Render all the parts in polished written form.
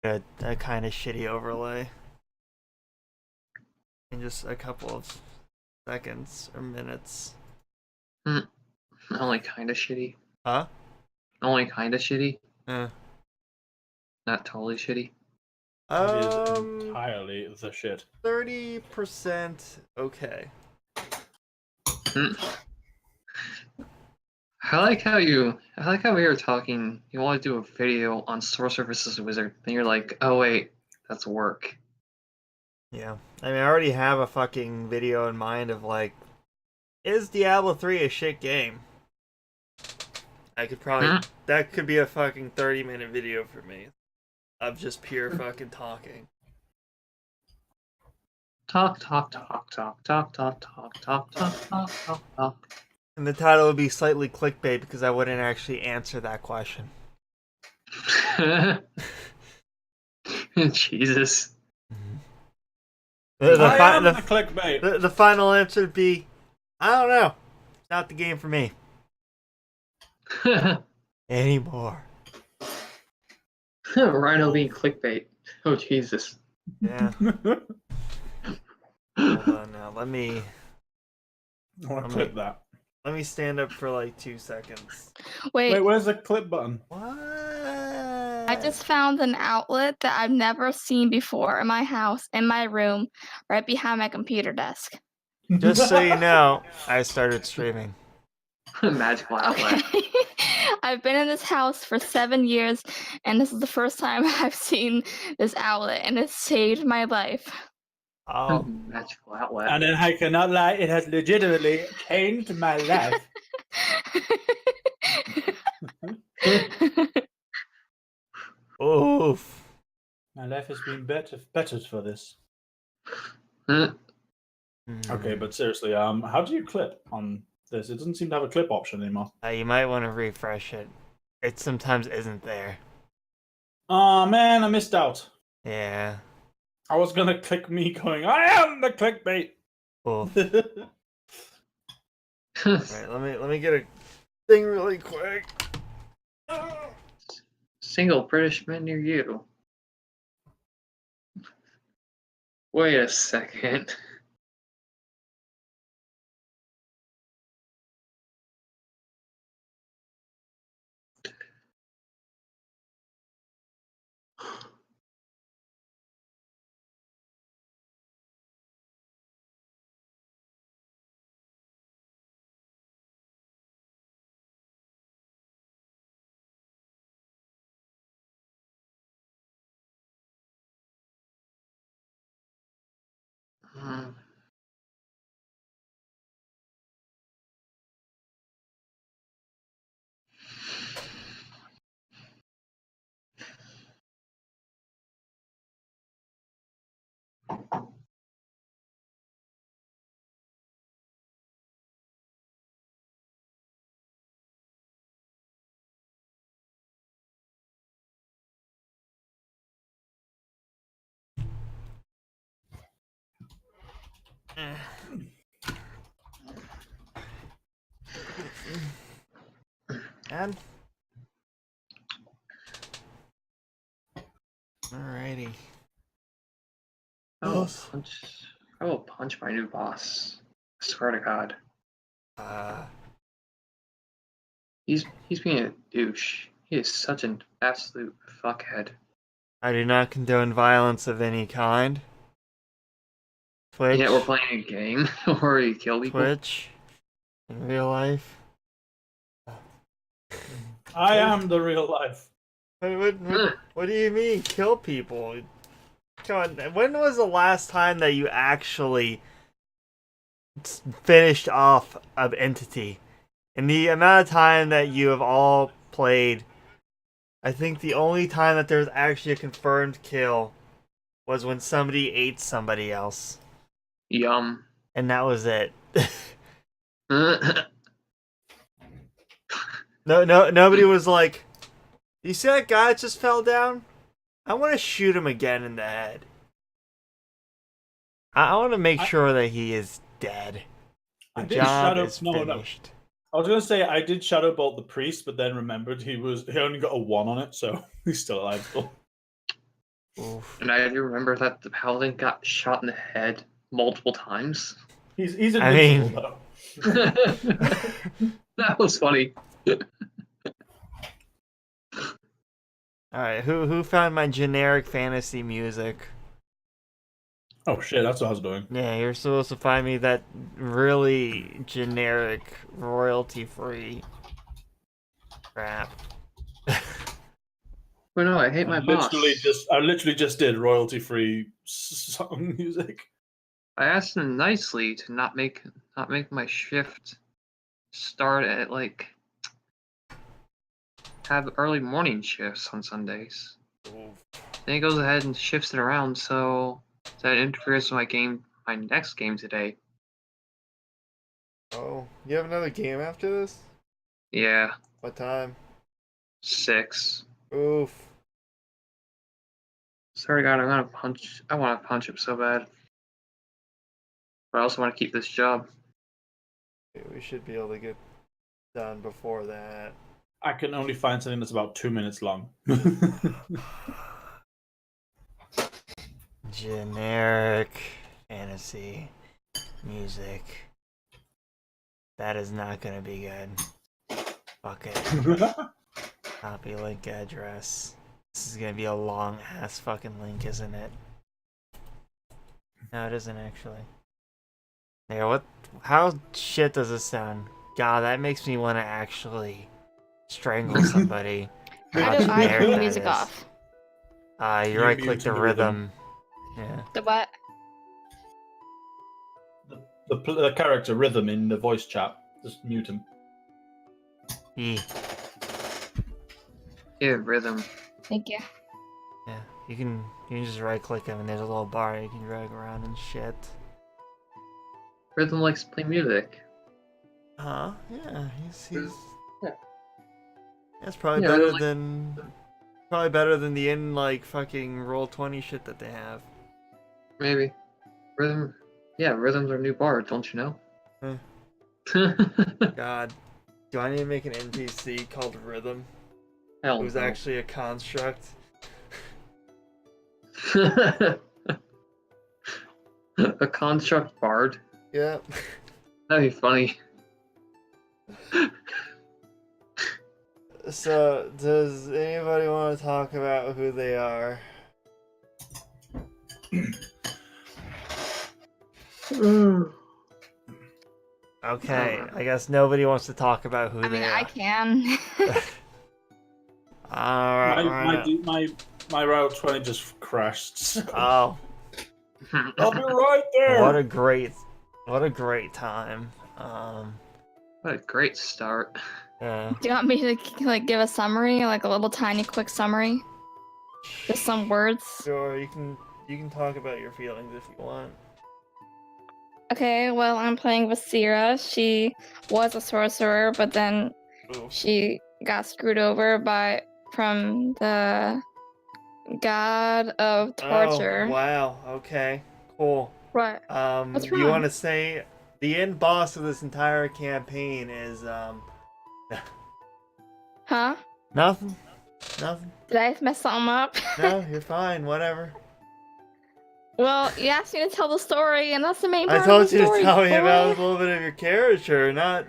a kind of shitty overlay in just a couple of seconds or minutes. Only kind of shitty. Huh? Only kind of shitty. Eh. Not totally shitty. It is entirely the shit. 30% okay. I like how we were talking. You want to do a video on Sorcerer vs. Wizard, then you're like, oh wait, that's work. Yeah. I mean, I already have a fucking video in mind of like, is Diablo 3 a shit game? I could probably that could be a fucking 30-minute video for me of just pure fucking talking. Talk. And the title would be slightly clickbait because I wouldn't actually answer that question. Jesus. Clickbait. The final answer would be, I don't know. It's not the game for me. Anymore. Rhino being clickbait. Oh, Jesus. Yeah. Hold on now. Let me clip that. Let me stand up for like 2 seconds. Wait, where's the clip button? What? I just found an outlet that I've never seen before in my house, in my room, right behind my computer desk. Just so you know, I started streaming. Magical outlet. Okay. I've been in this house for 7 years, and this is the first time I've seen this outlet, and it saved my life. Oh. Magical outlet. And then I cannot lie, it has legitimately changed my life. Oof. My life has been bettered for this. Okay, but seriously, how do you clip on this? It doesn't seem to have a clip option anymore. You might want to refresh it. It sometimes isn't there. Oh man, I missed out. Yeah. I was gonna click me going, I am the clickbait. Oof. Right, let me get a thing really quick. Single British man near you. Wait a second. And alrighty. I will punch my new boss. I swear to God. He's being a douche. He is such an absolute fuckhead. I do not condone violence of any kind. Twitch. Yeah, we're playing a game where you kill people. Twitch. In real life. I am the real life. What do you mean, kill people? Come on, when was the last time that you actually finished off an entity? In the amount of time that you have all played, I think the only time that there was actually a confirmed kill was when somebody ate somebody else. Yum. And that was it. Nobody was like, you see that guy that just fell down? I want to shoot him again in the head. I want to make sure that he is dead. The job is finished. I was gonna say I did Shadow Bolt the priest, but then remembered he only got a 1 on it, so he's still alive. Oof. And I do remember that the paladin got shot in the head multiple times. He's I invincible mean- though. That was funny. Alright, who found my generic fantasy music? Oh shit, that's what I was doing. Yeah, you're supposed to find me that really generic, royalty-free crap. But no, I hate my boss. I literally just did royalty-free song music. I asked him nicely to not make my shift start at like have early morning shifts on Sundays. Then he goes ahead and shifts it around so that interferes with my next game today. Oh, you have another game after this? Yeah, What time? 6. Oof. Sorry, God, I want to punch him so bad. But I also want to keep this job. We should be able to get done before that. I can only find something that's about 2 minutes long. Generic fantasy music. That is not gonna be good. Fuck it. Copy link address. This is gonna be a long ass fucking link, isn't it? No, it isn't actually. Yeah, what? How shit does this sound? God, that makes me want to actually strangle somebody. How How do I generic turn the that music is. off? You You right mute click the the rhythm. rhythm. Yeah. The what? The character rhythm in the voice chat. Just mute him. E. Yeah, rhythm. Thank you. Yeah. You can just right click him and there's a little bar you can drag around and shit. Rhythm likes to play music. Huh? Yeah. He's. Yeah. That's probably Yeah, better like- than. Probably better than the like fucking Roll20 shit that they have. Maybe. Rhythm. Yeah, rhythm's our new bard, don't you know? God. Do I need to make an NPC called Rhythm? Hell Who's no. actually a construct? A construct bard? Yep. That'd be funny. So, does anybody want to talk about who they are? Okay, I guess nobody wants to talk about who I mean, they I are. can. Alright, My Route 20 just crashed. Oh, I'll be right there. what a great time. What a great start. Yeah. Do you want me to like give a summary, like a little tiny quick summary? Just some words. Sure, you can talk about your feelings if you want. Okay, well, I'm playing Vasira. She was a sorcerer, but then Oof. she got screwed over from the god of torture. Oh, wow. Okay. Cool. What? What's You wrong? want to say the end boss of this entire campaign is Huh? nothing. Did I mess something up? No, you're fine. Whatever. Well, you asked me to tell the story, and that's the main part I told of the you to story. tell me about a boy. little bit of your character, not.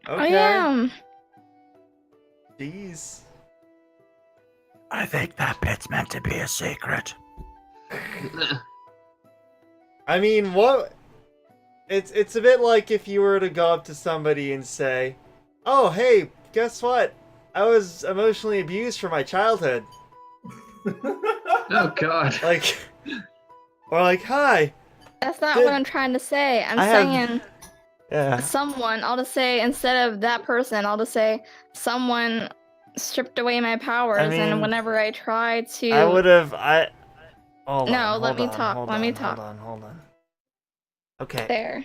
Okay. I am. Jeez. I think that bit's meant to be a secret. I mean, what? It's a bit like if you were to go up to somebody and say, "Oh, hey, guess what? I was emotionally abused from my childhood." Oh god. Like, or like, "Hi." That's not Did- what I'm trying to say. I'm I have- saying Yeah. someone. I'll just say instead of that person, I'll just say someone stripped away my powers, mean, and whenever I try to, I would have. Hold No, on, let hold me on, talk, hold let me on, talk. Hold on. Okay, there.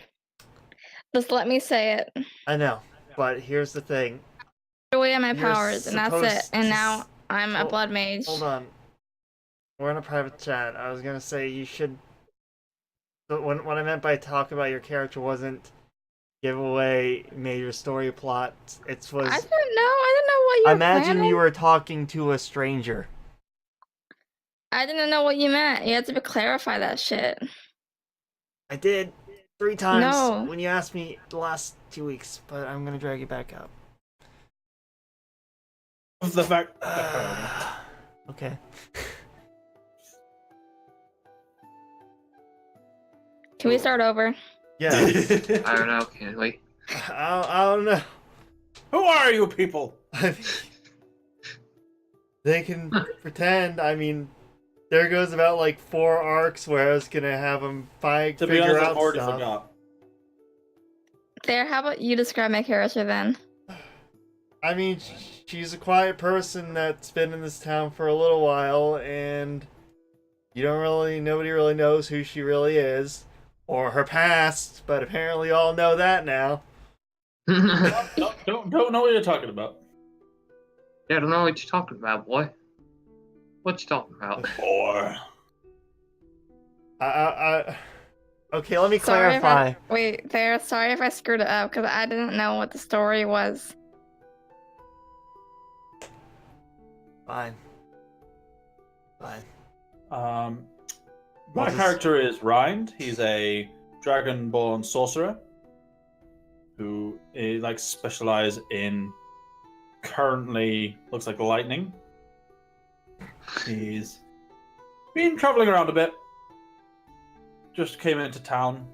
Just let me say it. I know, but here's the thing. Stripped away my You're powers, and that's it. supposed And to now I'm a hold- blood mage. Hold on. We're in a private chat. I was gonna say you should. But what I meant by talk about your character wasn't give away major story plot. It was. I didn't know. I didn't know what you were Imagine planning. you were talking to a stranger. I didn't know what you meant. You had to clarify that shit. I did 3 times No. when you asked me the last 2 weeks, but I'm gonna drag you back up. The fact. Okay. Can we start over? Yeah. I don't know, can we? I don't know. Who are you people? I mean, they can pretend. I mean, there goes about like 4 arcs where I was gonna have them To be figure honest, out I've already stuff. forgot. There, how about you describe my character then? I mean, she's a quiet person that's been in this town for a little while, and nobody really knows who she really is or her past, but apparently all know that now. Don't know what you're talking about. Yeah, I don't know what you're talking about, boy. What you talking about? Or Okay, let me Sorry if clarify. sorry if I screwed it up because I didn't know what the story was. Fine. my What is- character is Rind. He's a dragonborn sorcerer who specialize in currently looks like lightning. He's been traveling around a bit. Just came into town.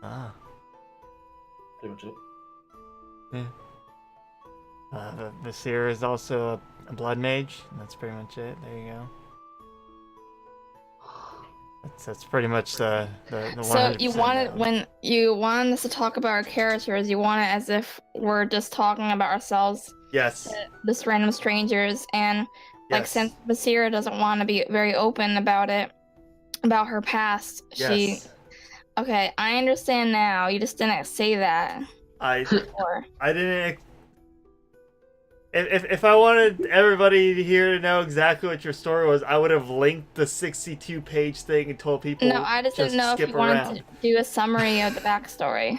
Ah. Pretty much it. The seer is also a blood mage. That's pretty much it. There you go. That's pretty much the 100% So you wanted down. when you wanted us to talk about our characters, you want it as if we're just talking about ourselves, Yes. just random strangers, and like Yes. since Basira doesn't want to be very open about it, about her past, Yes. Okay, I understand now. You just didn't say that I before. I didn't. If I wanted everybody here to know exactly what your story was, I would have linked the 62-page thing and told people. No, I just didn't know if skip you wanted around. to do a summary of the backstory.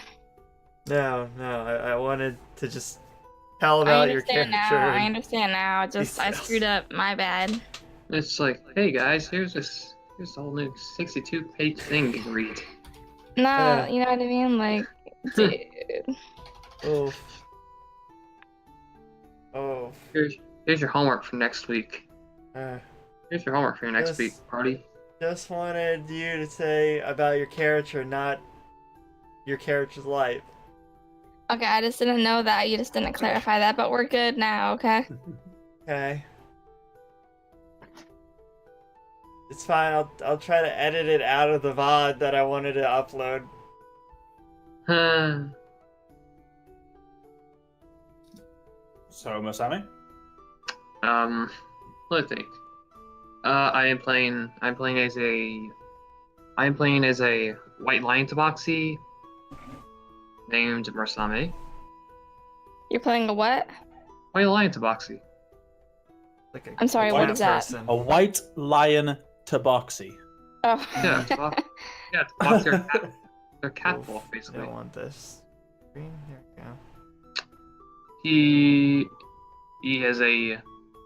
No, I wanted to just tell I about your understand character. now. I and- understand now. Just I details. screwed up. My bad. It's like, hey guys, here's a whole new 62-page thing you can read. No, Yeah. you know what I mean? Like, dude. Oh. Oh. Here's your homework for next week. Uh, Here's your homework for your next Yes. week, party. just wanted you to say about your character, not your character's life. Okay, I just didn't know that. You just didn't clarify that, but we're good now, okay? Okay. It's fine. I'll try to edit it out of the VOD that I wanted to upload. So, Masami? Let me think. I'm playing as a white lion tabaxi named Mursame. You're playing a what? White lion tabaxi. Like a I'm sorry, what white is that? person. A white lion tabaxi. Oh. Yeah, tabaxi are they're Oof, catwalk I basically. don't want this. Screen. Here we go.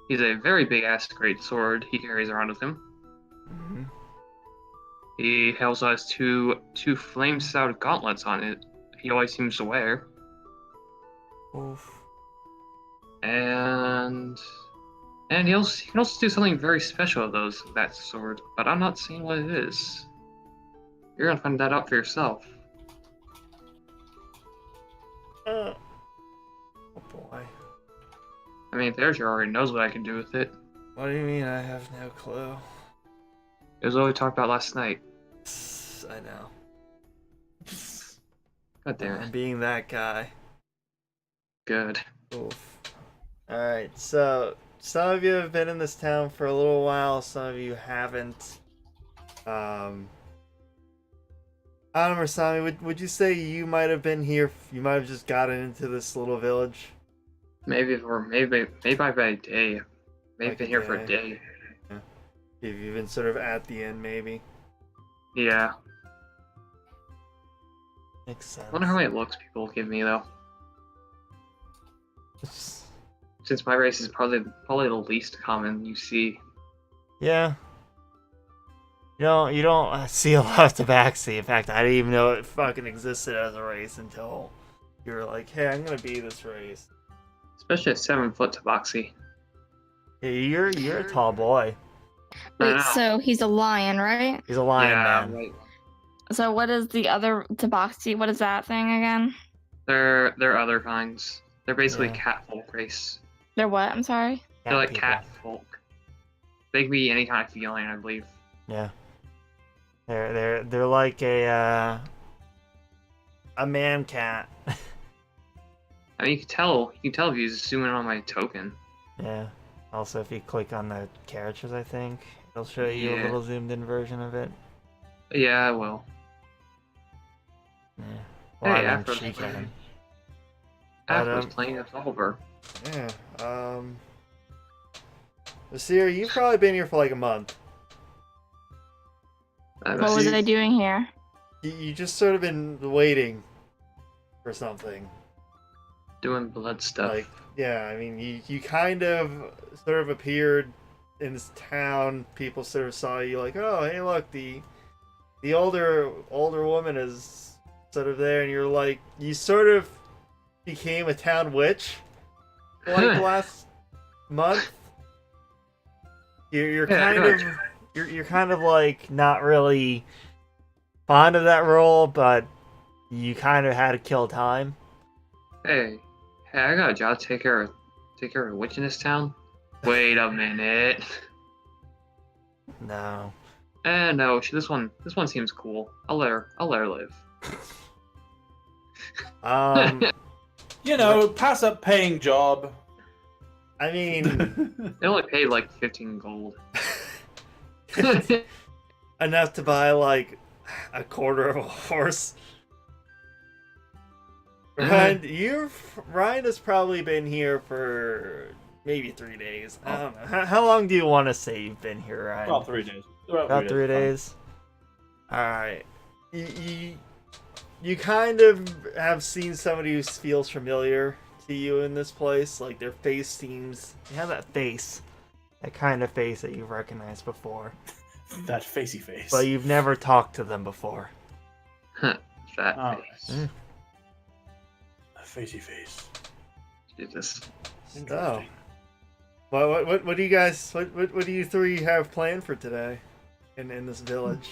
He's a very big ass great sword he carries around with him. Mm-hmm. He also has two flame stout gauntlets on it. He always seems to wear, Oof. and he can also do something very special with that sword. But I'm not saying what it is. You're gonna find that out for yourself. Oh boy. I mean, Theresia already knows what I can do with it. What do you mean? I have no clue. It was what we talked about last night. I know. God damn I'm it. being that guy. Good. Oof. Alright, so some of you have been in this town for a little while, some of you haven't. I don't know, Masami, would you say you might have been here, you might have just gotten into this little village? Maybe by a day. Maybe Like been a here for a day. day. If you've been sort of at the end, maybe. Yeah. Makes sense. I wonder how many looks people give me though. Since my race is probably the least common you see. Yeah. You don't see a lot of Tabaxi. In fact, I didn't even know it fucking existed as a race until you were like, "Hey, I'm gonna be this race." Especially a 7-foot tabaxi. Yeah, you're a tall boy. I Wait, know. so he's a lion, right? He's a lion Yeah, man. right. So what is the other tabaxi? What is that thing again? They're other kinds. They're basically Yeah. cat folk race. They're what? I'm sorry. They're like people. cat folk. They can be any kind of feline, I believe. Yeah. They're like a man cat. I mean, you can tell if you zoom in on my token. Yeah. Also, if you click on the characters, I think it'll show you a Yeah. little zoomed in version of it. Yeah, I will. Yeah. Well, Hey, I mean, Afro's she playing. can. Afro's um, playing Absolver. Yeah. Nasir, you've probably been here for like a month. What was I doing here? You just sort of been waiting for something. Doing blood stuff. Like, yeah, I mean, you kind of sort of appeared in this town. People sort of saw you like, oh, hey, look, the older woman is sort of there, and you're like, you sort of became a town witch like last month. You're Yeah, kind right. of you're kind of like not really fond of that role, but you kind of had to kill time. Hey, I got a job to take care of a witch in this town. Wait a minute. No. No, this one seems cool. I'll let her live. You know, pass up paying job. I mean, They only paid like 15 gold. enough to buy like a quarter of a horse. Ryan has probably been here for maybe 3 days. I don't know. How long do you want to say you've been here, Ryan? About 3 days. About 3 days. All right. You kind of have seen somebody who feels familiar to you in this place. Like their face seems. They have that face, that kind of face that you've recognized before, That facey face. but you've never talked to them before. Fat Oh. face. Mm. That facey face. Jesus. Oh. What do you guys? What do you three have planned for today, in this village?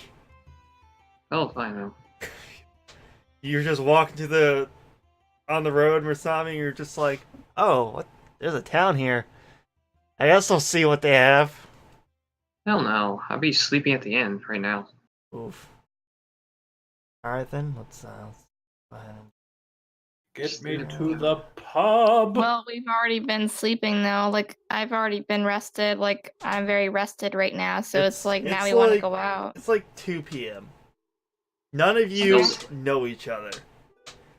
Oh, fine now. You're just walking on the road, Masami, and you're just like, oh, what? There's a town here. I guess I'll see what they have. Hell no. I'll be sleeping at the inn right now. Oof. All right then, let's go ahead and... Get me to the pub. Well, we've already been sleeping though. Like I've already been rested. Like I'm very rested right now. So it's like now we want to go out. It's like 2 p.m. None of you Still- know each other.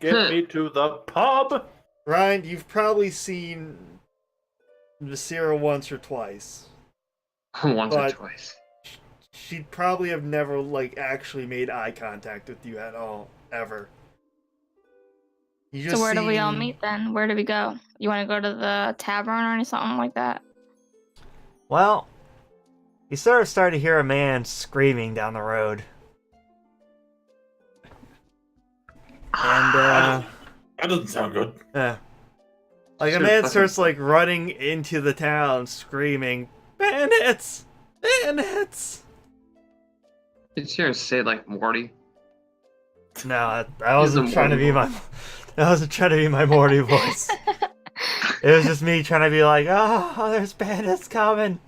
Get me to the pub. Ryan, you've probably seen Nasira once or twice. Once or But- twice. She'd probably have never like actually made eye contact with you at all, ever. You So where do we all seen- meet then? Where do we go? You want to go to the tavern or something like that? Well, you sort of start to hear a man screaming down the road. And, That doesn't sound good. like a Sure, man fucking- starts like running into the town screaming, "Bandits! Bandits!" Did you say like Morty? No, I He's the wasn't trying to Morty be my... That wasn't trying to be my Morty voice. It was just me trying to be like, oh, there's bandits coming.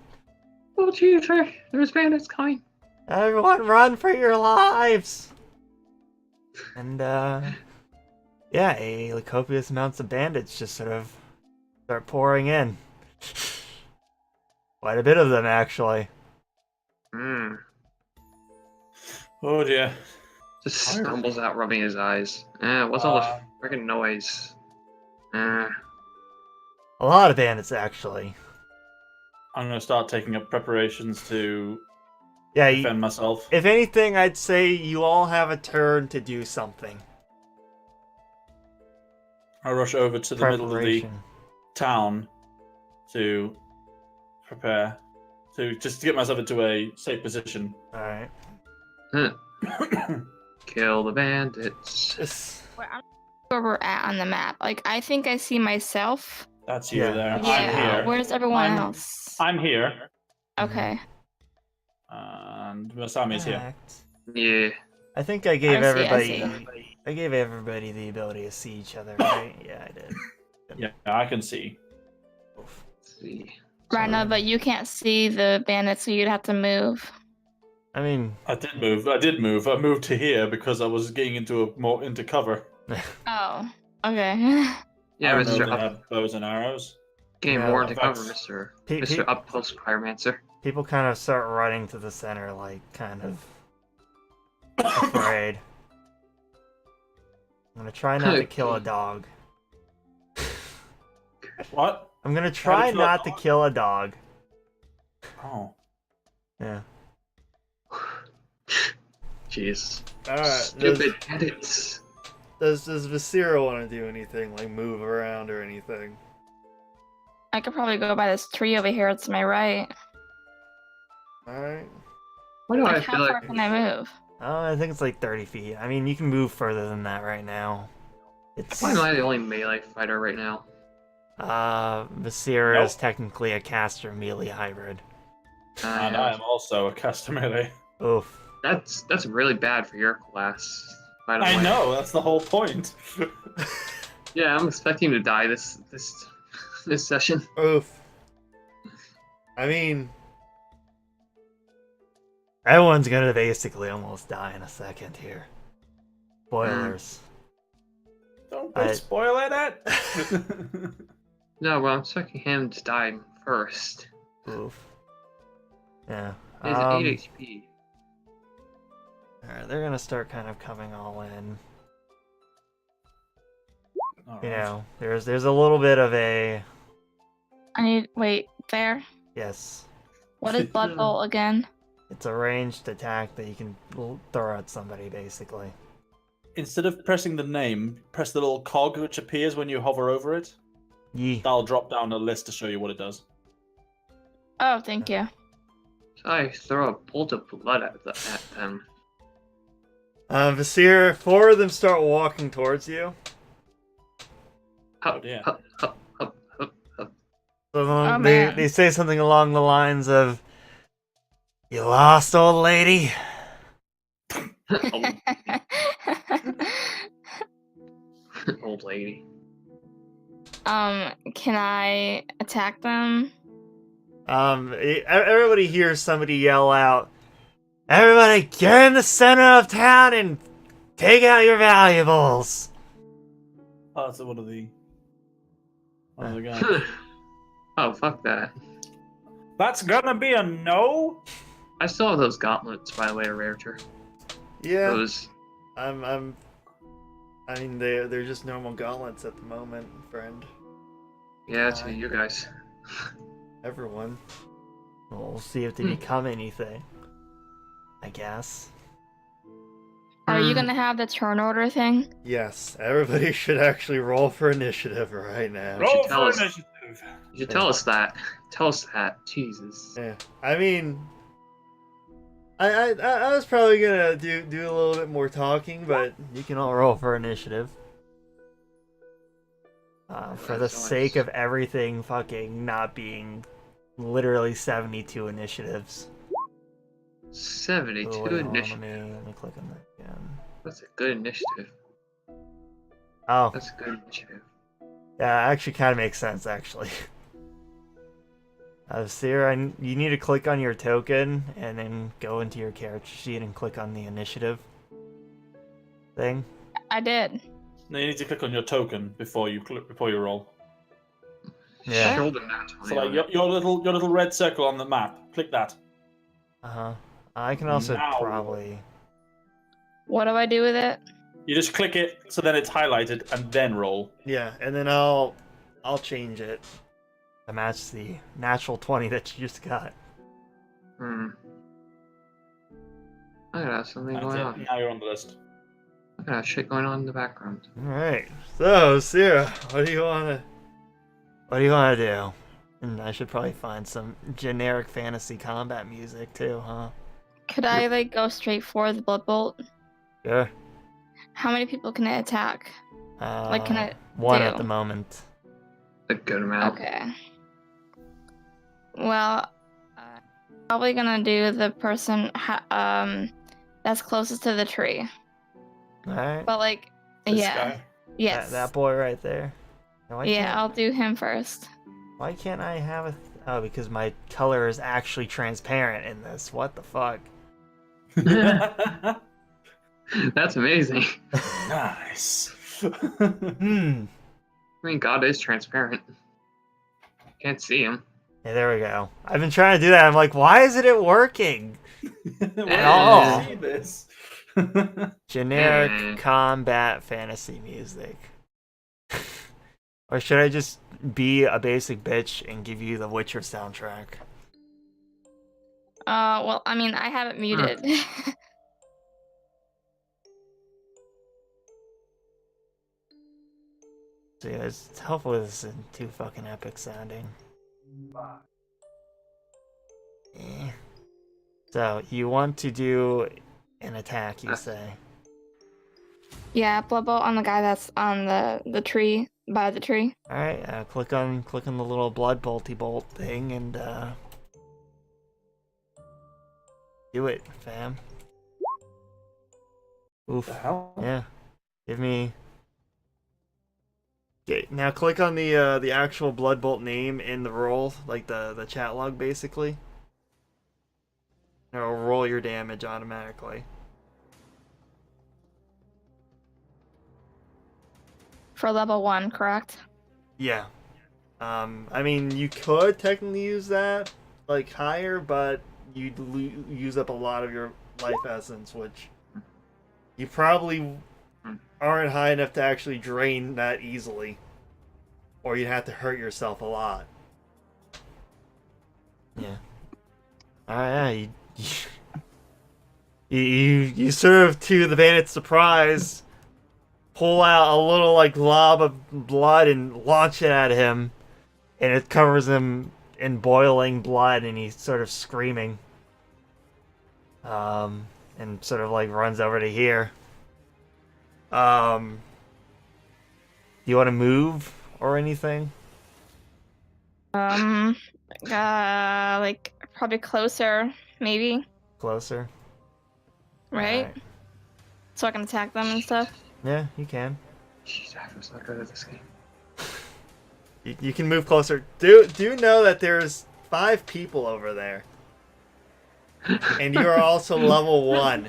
Oh jeez, there's bandits coming. Everyone run for your lives. And, yeah, a copious amounts of bandits just sort of start pouring in. Quite a bit of them, actually. Hmm. Oh dear. Just stumbles out, rubbing his eyes. What's all the freaking noise? A lot of bandits, actually. I'm gonna start taking up preparations to Yeah, defend myself. if anything, I'd say you all have a turn to do something. I rush over to the middle of the Preparation. town to prepare to just to get myself into a safe position. Alright. Kill the bandits. This... Where we're at on the map. Like, I think I see myself. That's you Yeah. there. Yeah. I'm here. Where's everyone I'm- else? I'm here. Okay. And Masami's here. Act. Yeah. I think I gave I see, I everybody. I gave everybody the ability to see each other, right? Yeah, I did. Yeah, I can see. Oof. Let's see. Rhino, but you can't see the bandits, so you'd have to move. I mean, I did move. I moved to here because I was getting into cover. Oh. Okay. Yeah, I don't know Mr. if they Up, have bows and arrows. getting Yeah, more into cover, that's- Mr. Pe- Mr. pe- Up Close Pyromancer. people kind of start running to the center, like kind of afraid. I'm gonna try not to kill a dog. What? I'm gonna try kill a not to dog? kill a dog. Oh. Yeah. Jeez. Alright. Stupid bandits. Does Viscera want to do anything, like move around or anything? I could probably go by this tree over here to my right. Alright. Why do I Like, how feel far like can I move? I think it's like 30 feet. I mean, you can move further than that right now. It's why am I the only melee fighter right now? Viscera is Nope. technically a caster melee hybrid. And I am also a caster melee. Oof. That's really bad for your class. By the way. I know, that's the whole point. Yeah, I'm expecting to die this session. Oof. I mean, everyone's gonna basically almost die in a second here. Spoilers. Don't I- be spoiling it! No, well, I'm expecting him to die first. Oof. Yeah. He's at 8 HP. Alright, they're gonna start kind of coming all in. Alright. You know, there's a little bit of a Wait, there? yes. What is Blood Bolt again? It's a ranged attack that you can throw at somebody, basically. Instead of pressing the name, press the little cog which appears when you hover over it. Yee. That'll drop down a list to show you what it does. Oh, thank you. So I throw a bolt of blood at them. Viscera, four of them start walking towards you. Hup, dear. hup, hup, hup, hup, hup. So Oh, they man. say something along the lines of, "You lost, old lady." Old lady. Can I attack them? Everybody hears somebody yell out, "Everybody, get in the center of town and take out your valuables." Oh, that's one of the guys. Oh, fuck that. That's gonna be a no? I still have those gauntlets, by the way, Raritor. Yeah, Those. I mean, they're just normal gauntlets at the moment, friend. Yeah, to you guys. Everyone. We'll see if they become anything. I guess. Are you gonna have the turn order thing? Yes, everybody should actually roll for initiative right now. Roll Roll tell for us. initiative. You should tell us that. Tell us that. Jesus. Yeah, I mean, I was probably gonna do a little bit more talking, but you can all roll for initiative. For the That's sake nice. of everything fucking not being literally 72 initiatives. 72 Oh, wait, hold on, initiative. let me click on that again. That's a good initiative. Oh, That's a good initiative. yeah, actually kind of makes sense, actually. Sarah, you need to click on your token and then go into your character sheet and click on the initiative thing. I did. No, you need to click on your token before you roll. Yeah. Shoulder nat So like your little red circle on the map. Click that. Uh-huh. I can also Now. probably... What do I do with it? You just click it so then it's highlighted and then roll. Yeah, and then I'll change it to match the natural 20 that you just got. Hmm. I gotta have something That's going it. on. Now you're on the list. I gotta have shit going on in the background. Alright. So, Sarah, what do you wanna do? And I should probably find some generic fantasy combat music too, huh? Could I like go straight for the blood bolt? Sure. How many people can it attack? Like, can it one do? at the moment. A good amount. Okay. Well, probably gonna do the person that's closest to the tree. All right. But like, This yeah, guy. yes, That boy right there. Now, yeah. I'll do him first. Why can't I have a? Oh, because my color is actually transparent in this. What the fuck? That's amazing. Nice. Hmm. I mean, God is transparent. Can't see him. Yeah, there we go. I've been trying to do that. I'm like, why isn't it working? Why Oh. do you see this? Generic combat fantasy music. Or should I just be a basic bitch and give you the Witcher soundtrack? Well, I mean, I have it muted. So yeah, hopefully this isn't too fucking epic sounding. Eh. So you want to do an attack, you say? Yeah, blood bolt on the guy that's on the tree by the tree. All right, click on the little blood bolty bolt thing and do it, fam. Oof. The hell? Yeah. Give me. Okay, now click on the actual blood bolt name in the roll, like the chat log, basically. It'll roll your damage automatically. For level 1, correct? Yeah. I mean, you could technically use that, like, higher, but you'd use up a lot of your life essence, which you probably aren't high enough to actually drain that easily. Or you'd have to hurt yourself a lot. Yeah. Alright, you sort of, to the bandit's surprise, pull out a little like glob of blood and launch it at him, and it covers him in boiling blood, and he's sort of screaming, and sort of like runs over to here. Do you want to move or anything? Like probably closer, maybe, Closer. right? Alright. So I can attack them and stuff. Yeah, you can. Jeez, I'm so good at this game. You can move closer. Do know that there's 5 people over there, and you are also level 1.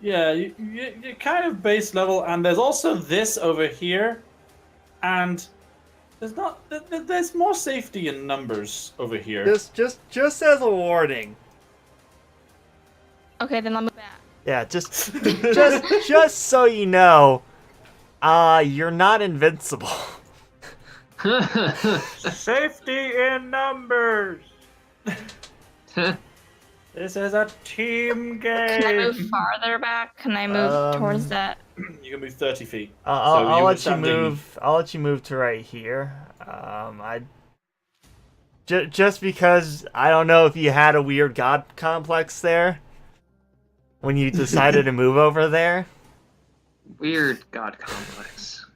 Yeah, you're kind of base level, and there's also this over here, and there's more safety in numbers over here. Just as a warning. Okay, then I'll move back. Yeah, just so you know, you're not invincible. Safety in numbers. This is a team game. Can I move farther back? Can I move towards that? You can move 30 feet. I'll let you standing- move. I'll let you move to right here. Just because I don't know if you had a weird god complex there when you decided to move over there. Weird God complex.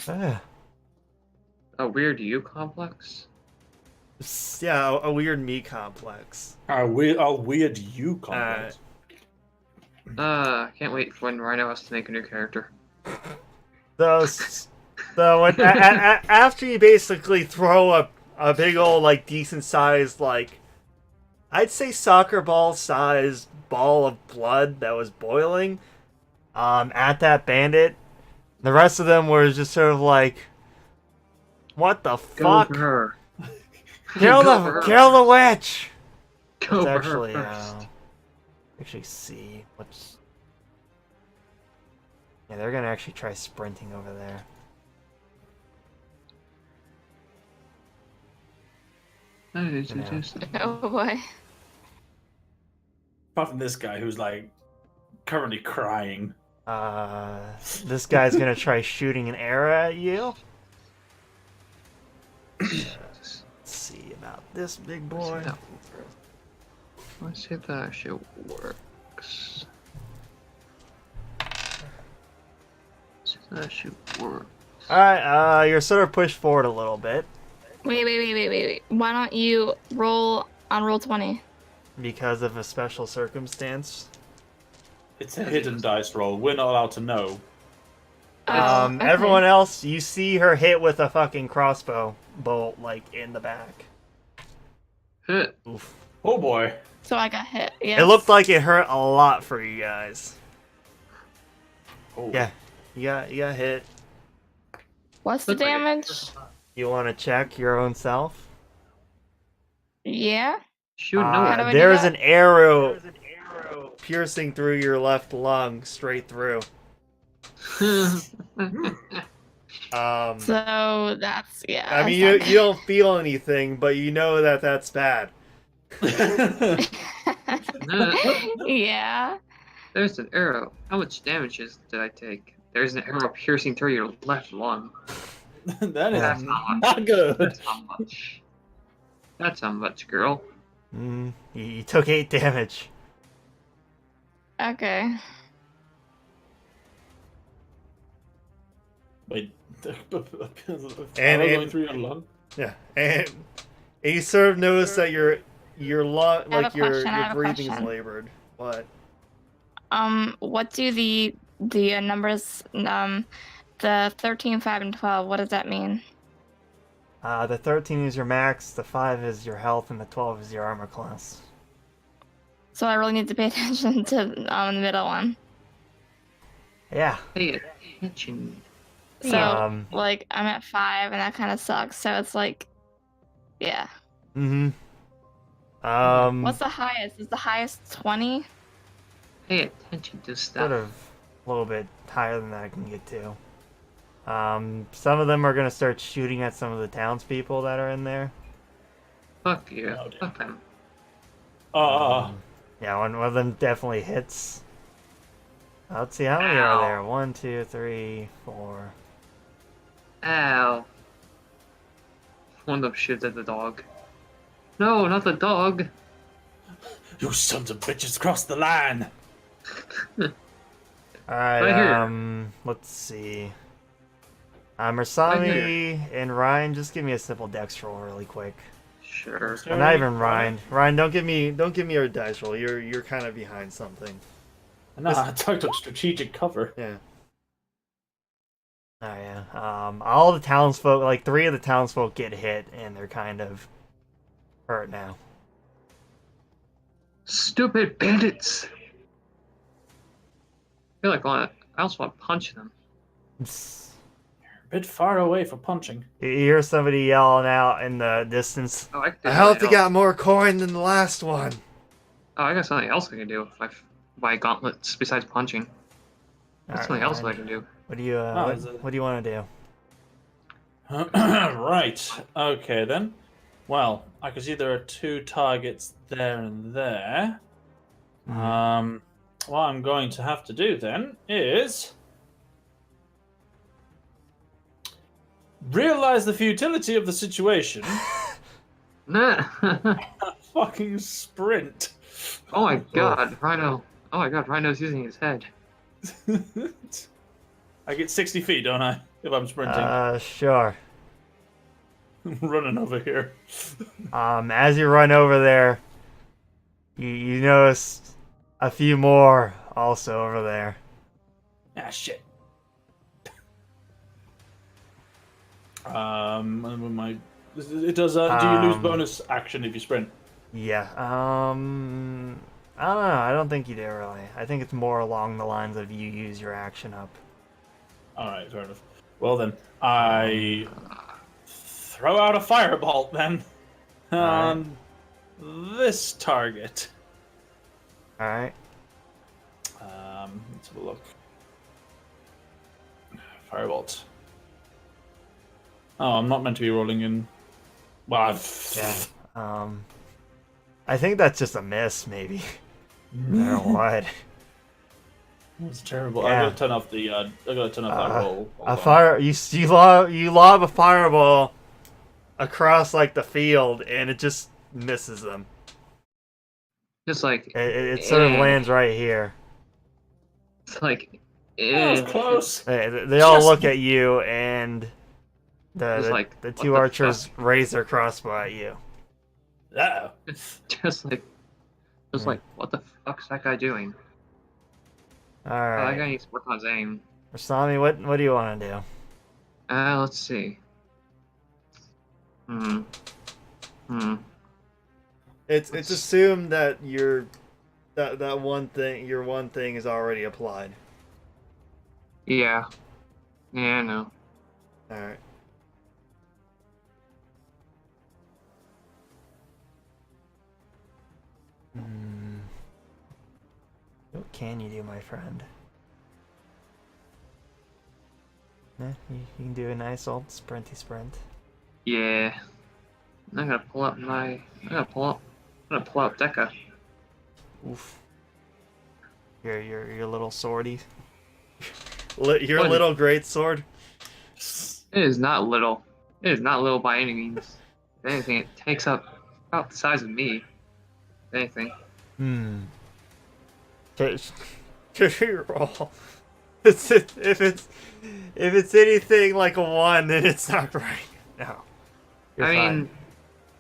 Ah. A weird you complex? Yeah, a weird me complex. I'll weird you complex. I can't wait for when Rhino has to make a new character. So when, after you basically throw a big old, like, decent sized, like, I'd say soccer ball sized ball of blood that was boiling at that bandit, the rest of them were just sort of like, what the Go fuck? for her. Kill Go for her. the witch! Go Let's for actually, her first. actually see what's... Yeah, they're gonna actually try sprinting over there. Oh boy. Apart from this guy who's like currently crying. This guy's gonna try shooting an arrow at you. Let's see about this big boy. Let's see if that actually works. Let's see if that actually works. Alright, you're sort of pushed forward a little bit. Wait. Why don't you roll on roll 20? Because of a special circumstance. It's a hidden dice roll. We're not allowed to know. Okay. Everyone else, you see her hit with a fucking crossbow bolt, like, in the back. Hit. Oof. Oh boy. So I got hit. Yes. It looked like it hurt a lot for you guys. Oh. Yeah, you got hit. What's the Looked like it- damage? You want to check your own self? Yeah. She would know How do it. I do There's that? an arrow piercing through your left lung, straight through. So that's I mean, you don't feel anything, but you know that that's bad. Yeah. There's an arrow. How much damage did I take? There's an arrow piercing through your left lung. That is That's not not good. That's not much. That's not much, girl. You took 8 damage. Okay. Wait. And- going through your lung? Yeah, and you sort of notice that your lung, I have like a your question, I have a breathing is question. labored. What? What do the numbers the 13, 5, and 12? What does that mean? The 13 is your max, the 5 is your health, and the 12 is your armor class. So I really need to pay attention to the middle one. Yeah. Pay attention. So like I'm at 5, and that kind of sucks. So it's like, yeah. What's the highest? Is the highest 20? Pay attention to stuff. Sort of a little bit higher than that I can get to. Some of them are gonna start shooting at some of the townspeople that are in there. Fuck you. Oh, dear. Fuck them. Yeah, one of them definitely hits. Let's see, how many Ow. are there? 1, 2, 3, 4. Ow. One of them shoots at the dog. No, not the dog. You sons of bitches crossed the line. Alright, Right here. let's see. Right Mersami and Ryan, just give me a simple dex roll really quick. Sure. Well, not even Ryan. Ryan, don't give me a dice roll. You're kind of behind something. No, I took strategic cover. Yeah. Oh yeah. All the townsfolk, like 3 of the townsfolk, get hit, and they're kind of hurt now. Stupid bandits. I feel like I also want to punch them. A bit far away for punching. You hear somebody yelling out in the distance. Oh, I can do I hope something they else. got more coin than the last one. Oh, I got something else I can do if my gauntlets besides punching. That's something else I can do. What do you what do you want to do? Right. Okay then. Well, I can see there are 2 targets there and there. What I'm going to have to do then is realize the futility of the situation. Nah. Fucking sprint. Oh my god, Rhino. Oh my god, Rhino's using his head. I get 60 feet, don't I? If I'm sprinting. Sure. I'm running over here. As you run over there, you notice a few more also over there. Ah, shit. It does. Do you lose bonus action if you sprint? Yeah. I don't know. I don't think you do really. I think it's more along the lines of you use your action up. All right, fair enough. Well then, I throw out a firebolt then on this target. All right. Let's have a look. Firebolt. Oh, I'm not meant to be rolling in. Well, Yeah. I think that's just a miss, maybe. No matter what. That's terrible. Yeah. I gotta turn off the. I gotta turn off that roll. Hold A on. fire. You lob a fireball across like the field, and it just misses them. Just like It sort of lands right here. it's like That was close. They all Just- look at you, and It's the, like, the what two the archers raise their crossbow at you. Uh-oh. just like what the fuck's that guy doing? All Oh, that right, guy needs to work on his aim. Rasami, what do you want to do? Let's see. Hmm. It's assumed that that one thing is already applied. Yeah. Yeah, I know. All right. What can you do, my friend? You can do a nice old sprinty sprint. Yeah. I'm gonna pull up Deca. Oof. Your little swordy. Your What? little great sword. It is not little. It is not little by any means. If anything, it takes up about the size of me. If anything. Should we roll? If it's anything like a 1, then it's not right. No. You're I fine.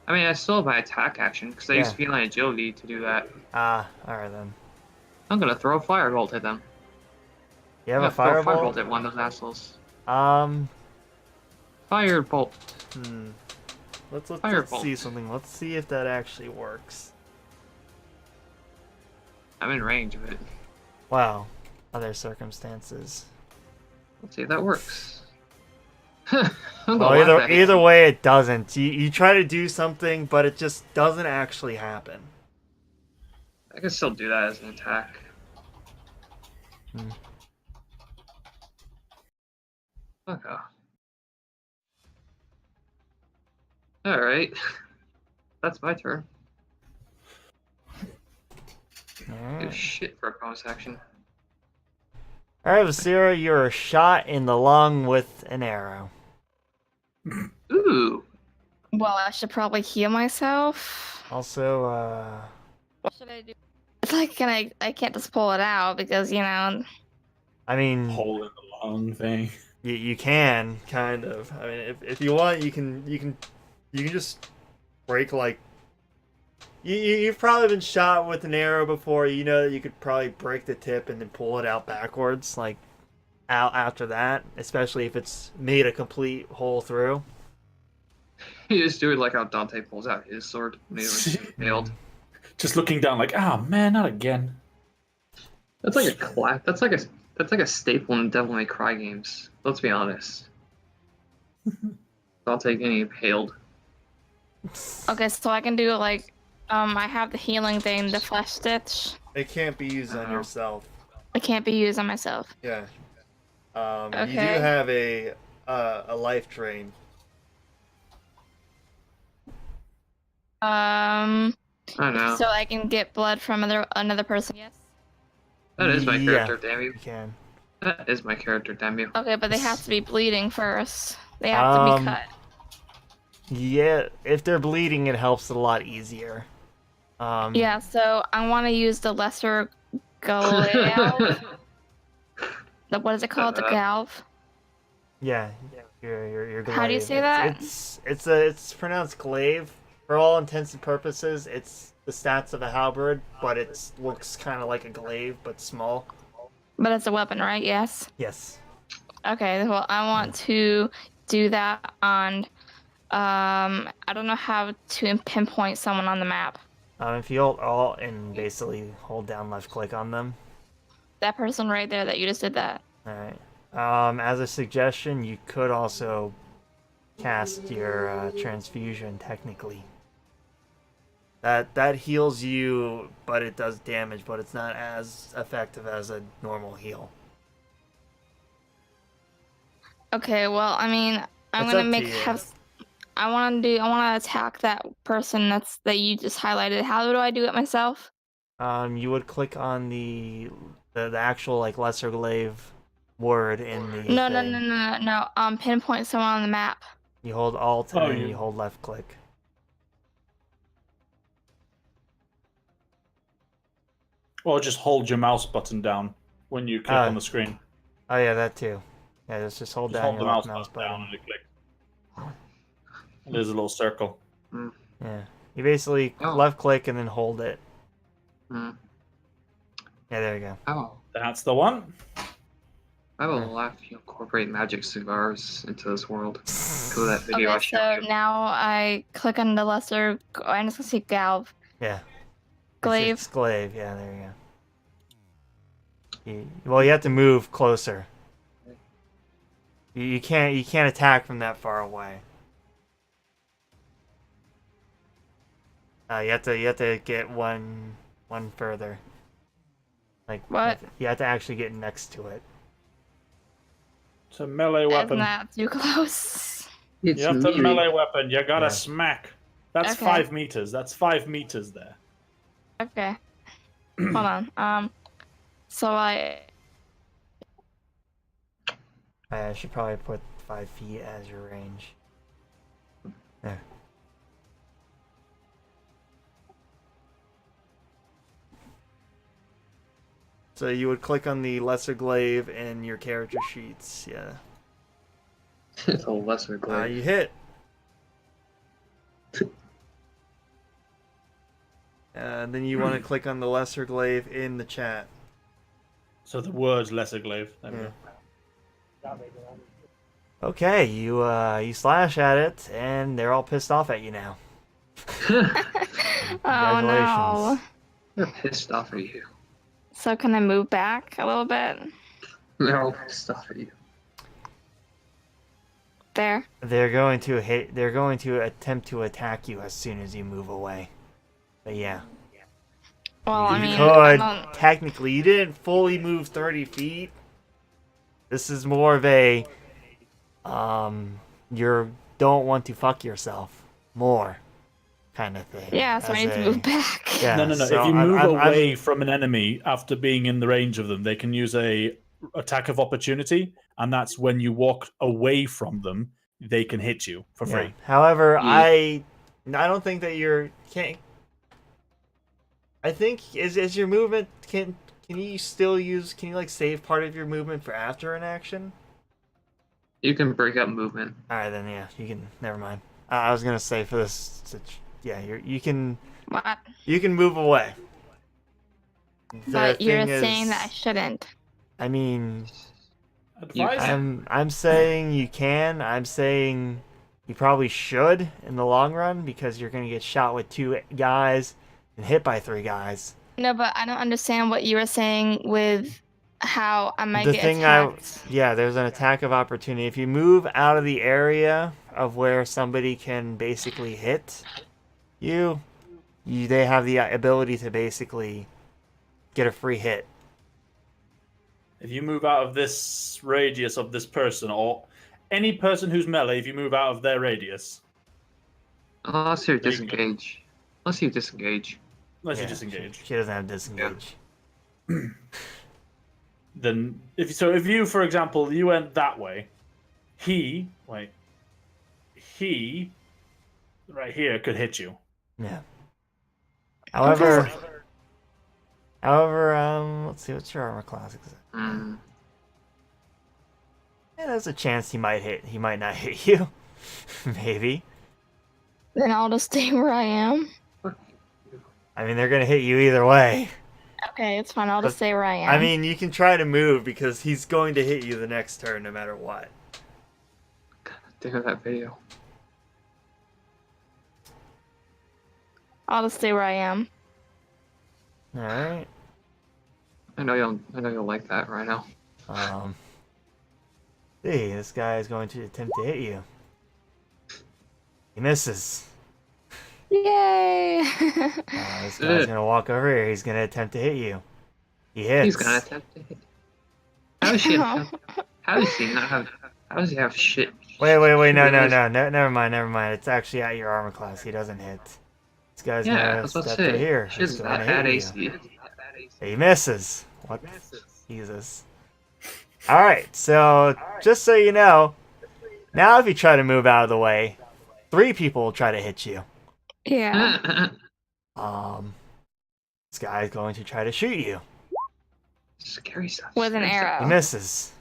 mean, I still have my attack action because I use Yeah. feline agility to do that. Alright then. I'm gonna throw a firebolt at them. You have I'm a gonna throw firebolt? at one of those assholes. Um, Firebolt. let's Firebolt. see something. Let's see if that actually works. I'm in range of it. Wow. Other circumstances. Let's see if that works. I'm gonna Well, laugh at it. either way, it doesn't. You try to do something, but it just doesn't actually happen. I can still do that as an attack. Okay. Alright. That's my turn. Do Alright. shit for a bonus action. Alright, Vasira, you're shot in the lung with an arrow. Ooh. Well, I should probably heal myself. Also, What should I do? It's like, I can't just pull it out because, I mean, Hole in the lung thing. you can kind of. I mean, if you want, you can just break like. You've probably been shot with an arrow before. You know that you could probably break the tip and then pull it out backwards, like out after that. Especially if it's made a complete hole through. You just do it like how Dante pulls out his sword when he was failed. Just looking down like, oh man, not again. That's like a that's like a staple in Devil May Cry games. Let's be honest. Dante getting impaled. Okay, so I can do like, I have the healing thing, the flesh stitch. It can't be used on Oh. yourself. It can't be used on myself. Yeah. You do Okay. have a life drain. Um, I don't know. so I can get blood from another person. Yes. That is my Yeah. character, damn you. You can. That is my character, damn you. Okay, but they have to be bleeding first. They have to be Um, cut. Yeah, if they're bleeding, it helps a lot easier. Yeah, so I want to use the lesser galve. What is it called? The galve. Yeah, your How do you glaive. say that? It's pronounced glaive. For all intents and purposes, it's the stats of a halberd, but it looks kind of like a glaive, but small. But it's a weapon, right? Yes. Yes. Okay, well, I want to do that on. I don't know how to pinpoint someone on the map. If you hold Alt and basically hold down left click on them. That person right there that you just did that. All right. As a suggestion, you could also cast your transfusion technically. That heals you, but it does damage, but it's not as effective as a normal heal. Okay, well, I mean, I'm It's gonna up to make you. have. I want to attack that person that you just highlighted. How do I do it myself? You would click on the actual like lesser glaive word in the No. thing. Pinpoint someone on the map. You hold Alt Oh, and you- you hold left click. Or just hold your mouse button down when you click on the screen. Oh yeah, that too. Yeah, just hold Just down hold your the left mouse mouse button down button. and it clicks. And there's a little circle. Yeah. You basically Oh. left click and then hold it. Mm. Yeah, there you go. Oh, That's the one. I will laugh. You incorporate magic cigars into this world because of that video I Okay, showed so you. now I click on the lesser. I'm just gonna see Galv. Yeah. Glaive. It's glaive. Yeah, there you go. Well, you have to move closer. You can't attack from that far away. You have to get one further. Like What? You have to actually get next to it. It's a melee Isn't weapon. that too close? It's You have to me. melee weapon. You gotta Yeah. smack. That's Okay. 5 meters. That's 5 meters there. Okay. Hold on. So I. I should probably put 5 feet as your range. There. So you would click on the lesser glaive in your character sheets. Yeah. It's a lesser glaive. You hit. Then you want to click on the lesser glaive in the chat. So the words lesser glaive. There we Yeah. go. Okay, you slash at it, and they're all pissed off at you now. Oh no. They're pissed off at you. So can I move back a little bit? They're all pissed off at you. There. They're going to hit. They're going to attempt to attack you as soon as you move away. But yeah, Well, I you mean, could I don't- technically. You didn't fully move 30 feet. This is more of a you don't want to fuck yourself more kind of thing. Yeah, so I as need to a- move back. Yeah, No. so If you move I'm- away from an enemy after being in the range of them, they can use a attack of opportunity, and that's when you walk away from them, they can hit you for yeah. free. However, Yeah. I don't think that can't. I think is your movement can you still use like save part of your movement for after an action? You can break up movement. All right, then yeah, you can. Never mind. I was gonna say for this, yeah, you can What? move away. The But you're thing saying is- that I shouldn't. I mean, Advise I'm saying you can. I'm saying you probably should in the long run because you're gonna get shot with 2 guys and hit by 3 guys. No, but I don't understand what you were saying with how I might The get thing attacked. yeah, there's an attack of opportunity. If you move out of the area of where somebody can basically hit you, they have the ability to basically get a free hit. If you move out of this radius of this person, or any person who's melee, if you move out of their radius, Unless you There you go. disengage. Unless you disengage. unless Yeah, you disengage, She doesn't have disengage. then if you, for example, you went that way, he right here could hit you. Yeah. However, let's see, what's your armor class? Mm. Yeah, there's a chance he might not hit you. Maybe. Then I'll just stay where I am. I mean, they're gonna hit you either way. Okay, it's fine. I'll But- just stay where I am. I mean, you can try to move because he's going to hit you the next turn no matter what. Think of that video. I'll just stay where I am. All right. I know you'll like that right now. See, this guy is going to attempt to hit you. He misses. Yay! This guy's gonna walk over here. He's gonna attempt to hit you. He hits. He's gonna attempt to hit. How does he have, how does he not have how does he have shit? Wait, no, He has- never mind. It's actually at your armor class. He doesn't hit. This guy's Yeah, I gonna was about to step say. to here. Shit's He's gonna at hit you. AC. He misses. What? Jesus. All right. So just so you know, Now, if you try to move out of the way, 3 people will try to hit you. Yeah. This guy is going to try to shoot you. Scary stuff. With an scary stuff. He arrow. misses.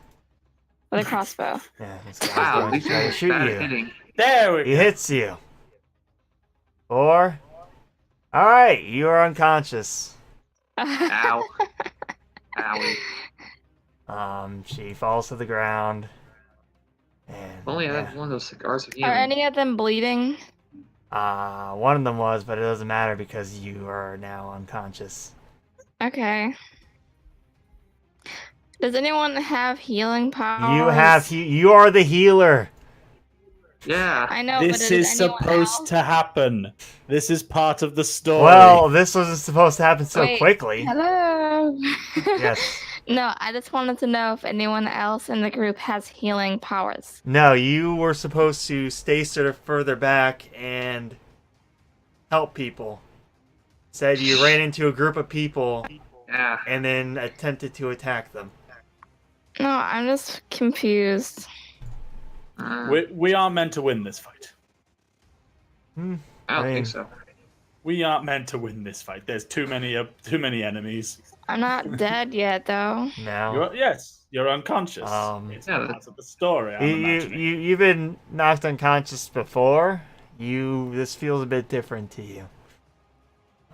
With a crossbow. Yeah, this guy's Wow, going to these try to are shoot bad you. at hitting. There we He go. hits you. 4. Alright, you are unconscious. Ow. Owie. She falls to the ground. And If only I had one of those cigars of Are healing. any of them bleeding? one of them was, but it doesn't matter because you are now unconscious. Okay. Does anyone have healing powers? You are the healer. Yeah. I know, but This does is anyone supposed else? to happen. This is part of the story. Well, this wasn't supposed to happen so Wait, quickly. Hello. Yes. No, I just wanted to know if anyone else in the group has healing powers. No, you were supposed to stay sort of further back and help people. Said you ran into a group of people Yeah. and then attempted to attack them. No, I'm just confused. We aren't meant to win this fight. I don't I mean- think so. We aren't meant to win this fight. There's too many enemies. I'm not dead yet, though. No. You're unconscious. It's Yeah, part of the story. I'm imagining. You've been knocked unconscious before. This feels a bit different to you.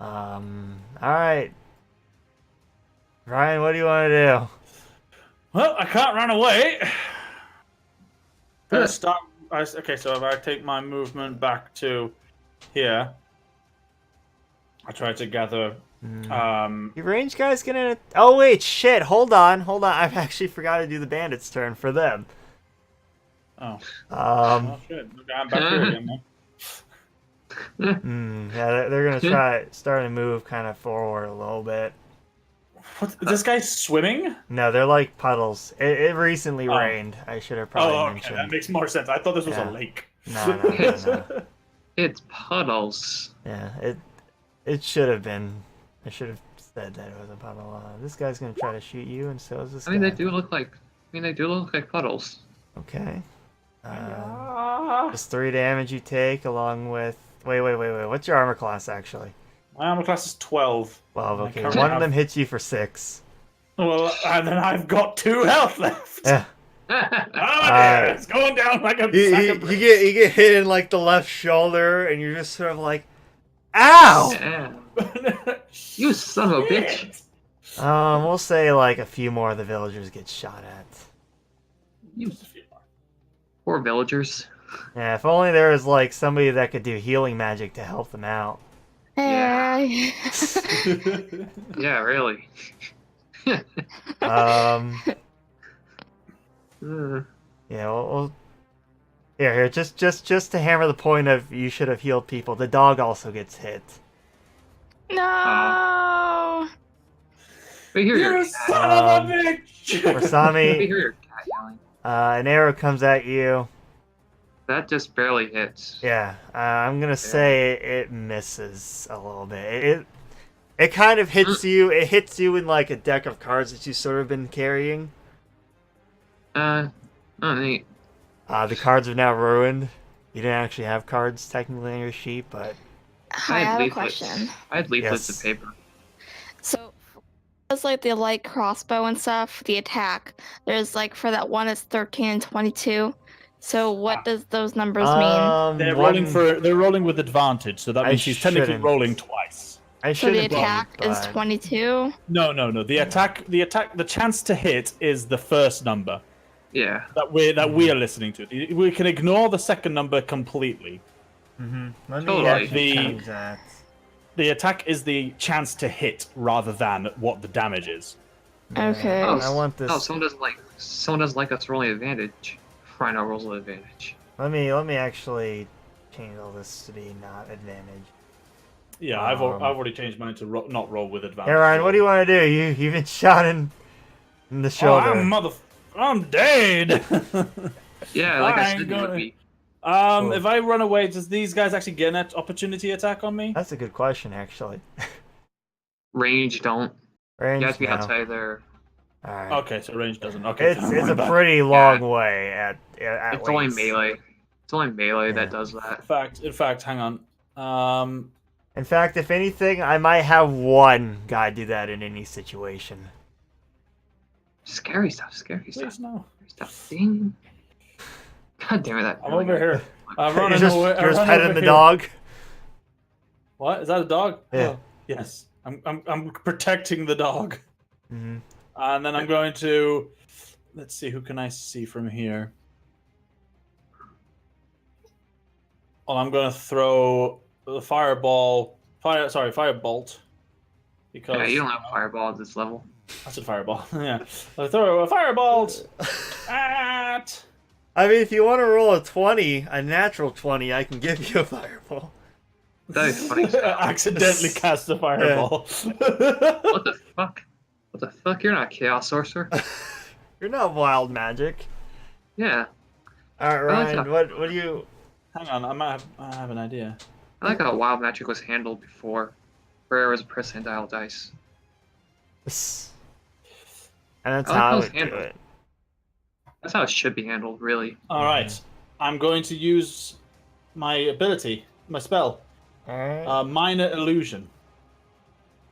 Alright. Ryan, what do you want to do? Well, I can't run away. Okay, so if I take my movement back to here, I try to gather. Your range guy's gonna. Oh wait, shit! Hold on. I've actually forgot to do the bandits' turn for them. Oh. Um. Shit. Okay, I'm back here again. Then. Yeah, they're gonna start to move kind of forward a little bit. What? Is this guy swimming? No, they're like puddles. It recently Oh. rained. I should have probably Oh, okay, mentioned. that makes more sense. I thought this was Yeah. a lake. No. It's puddles. Yeah, it should have been. I should have said that it was a puddle. This guy's gonna try to shoot you, and so is this I mean, guy. they do look like puddles. Okay. Ah. Just 3 damage you take, along with. Wait. What's your armor class actually? My armor class is 12. 12. I Okay, currently one of have- them hits you for 6. Well, and then I've got 2 health left. Yeah. Oh, dear, it's going down like a sack of bricks. You get hit in like the left shoulder, and you're just sort of like, ow! Yeah. You son of a bitch. We'll say like a few more of the villagers get shot at. You poor villagers. Yeah, if only there was like somebody that could do healing magic to help them out. Hey. Yeah, really. Yeah, we'll here, just to hammer the point of you should have healed people. The dog also gets hit. No. We hear your You cat. son of a bitch! We Rasami, hear your cat yelling. an arrow comes at you. That just barely hits. Yeah, I'm gonna say it misses a little bit. It kind of hits you. It hits you in like a deck of cards that you've sort of been carrying. Oh, neat. The cards are now ruined. You didn't actually have cards technically on your sheet, but I have a leaflets. question. I had leaflets Yes. of paper. So, it's like the light crossbow and stuff, the attack. There's like for that one, it's 13 and 22. So, what does those numbers mean? They're one- rolling with advantage, so that I means she's technically shouldn't. rolling twice. I So the shouldn't. attack is but- 22. No. The chance to hit is the first number Yeah. that we are listening to. We can ignore the second number completely. Let me Totally. actually The- change that. The attack is the chance to hit rather than what the damage is. Okay. Oh, I want this. Oh, someone doesn't like us rolling advantage. Rhino rolls with advantage. Let me actually change all this to be not advantage. Yeah, I've already changed mine to not roll with advantage. Hey Ryan, what do you want to do? You've been shot in the Oh, shoulder. I'm dead. Yeah, like I I said, ain't you would gonna- be. If I run away, does these guys actually get an opportunity attack on me? That's a good question, actually. Range don't. Range, You have to be no. outside their. All right. Okay, so range doesn't. Okay, It's a pretty long way at It's only least. melee. It's only melee Yeah. that does that. In fact, hang on. In fact, if anything, I might have one guy do that in any situation. Scary stuff. Scary stuff. Please no. Scary stuff. Ding. God damn it! That I'm really over got- here. I'm You're running just, away. you're just I'm petting over the here. dog. What is that? A dog? Yeah. Oh, yes. I'm protecting the dog, Hmm. and then I'm going to. Let's see. Who can I see from here? Well, I'm going to throw the fireball. Firebolt. Because Yeah, you don't have fireball at this level. I said fireball. Yeah. I throw a firebolt at. I mean, if you want to roll a 20, a natural 20, I can give you a fireball. That is funny. Accidentally cast a fireball. What the fuck? What the fuck? You're not a chaos sorcerer. You're not wild magic. Yeah. All right, I like Ryan. that. What do you? Hang on, I have an idea. I like how wild magic was handled before, where it was a percentile dice. And that's I like how I those would do handles. it. That's how it should be handled, really. All right, I'm going to use my ability, my spell, All right. minor illusion.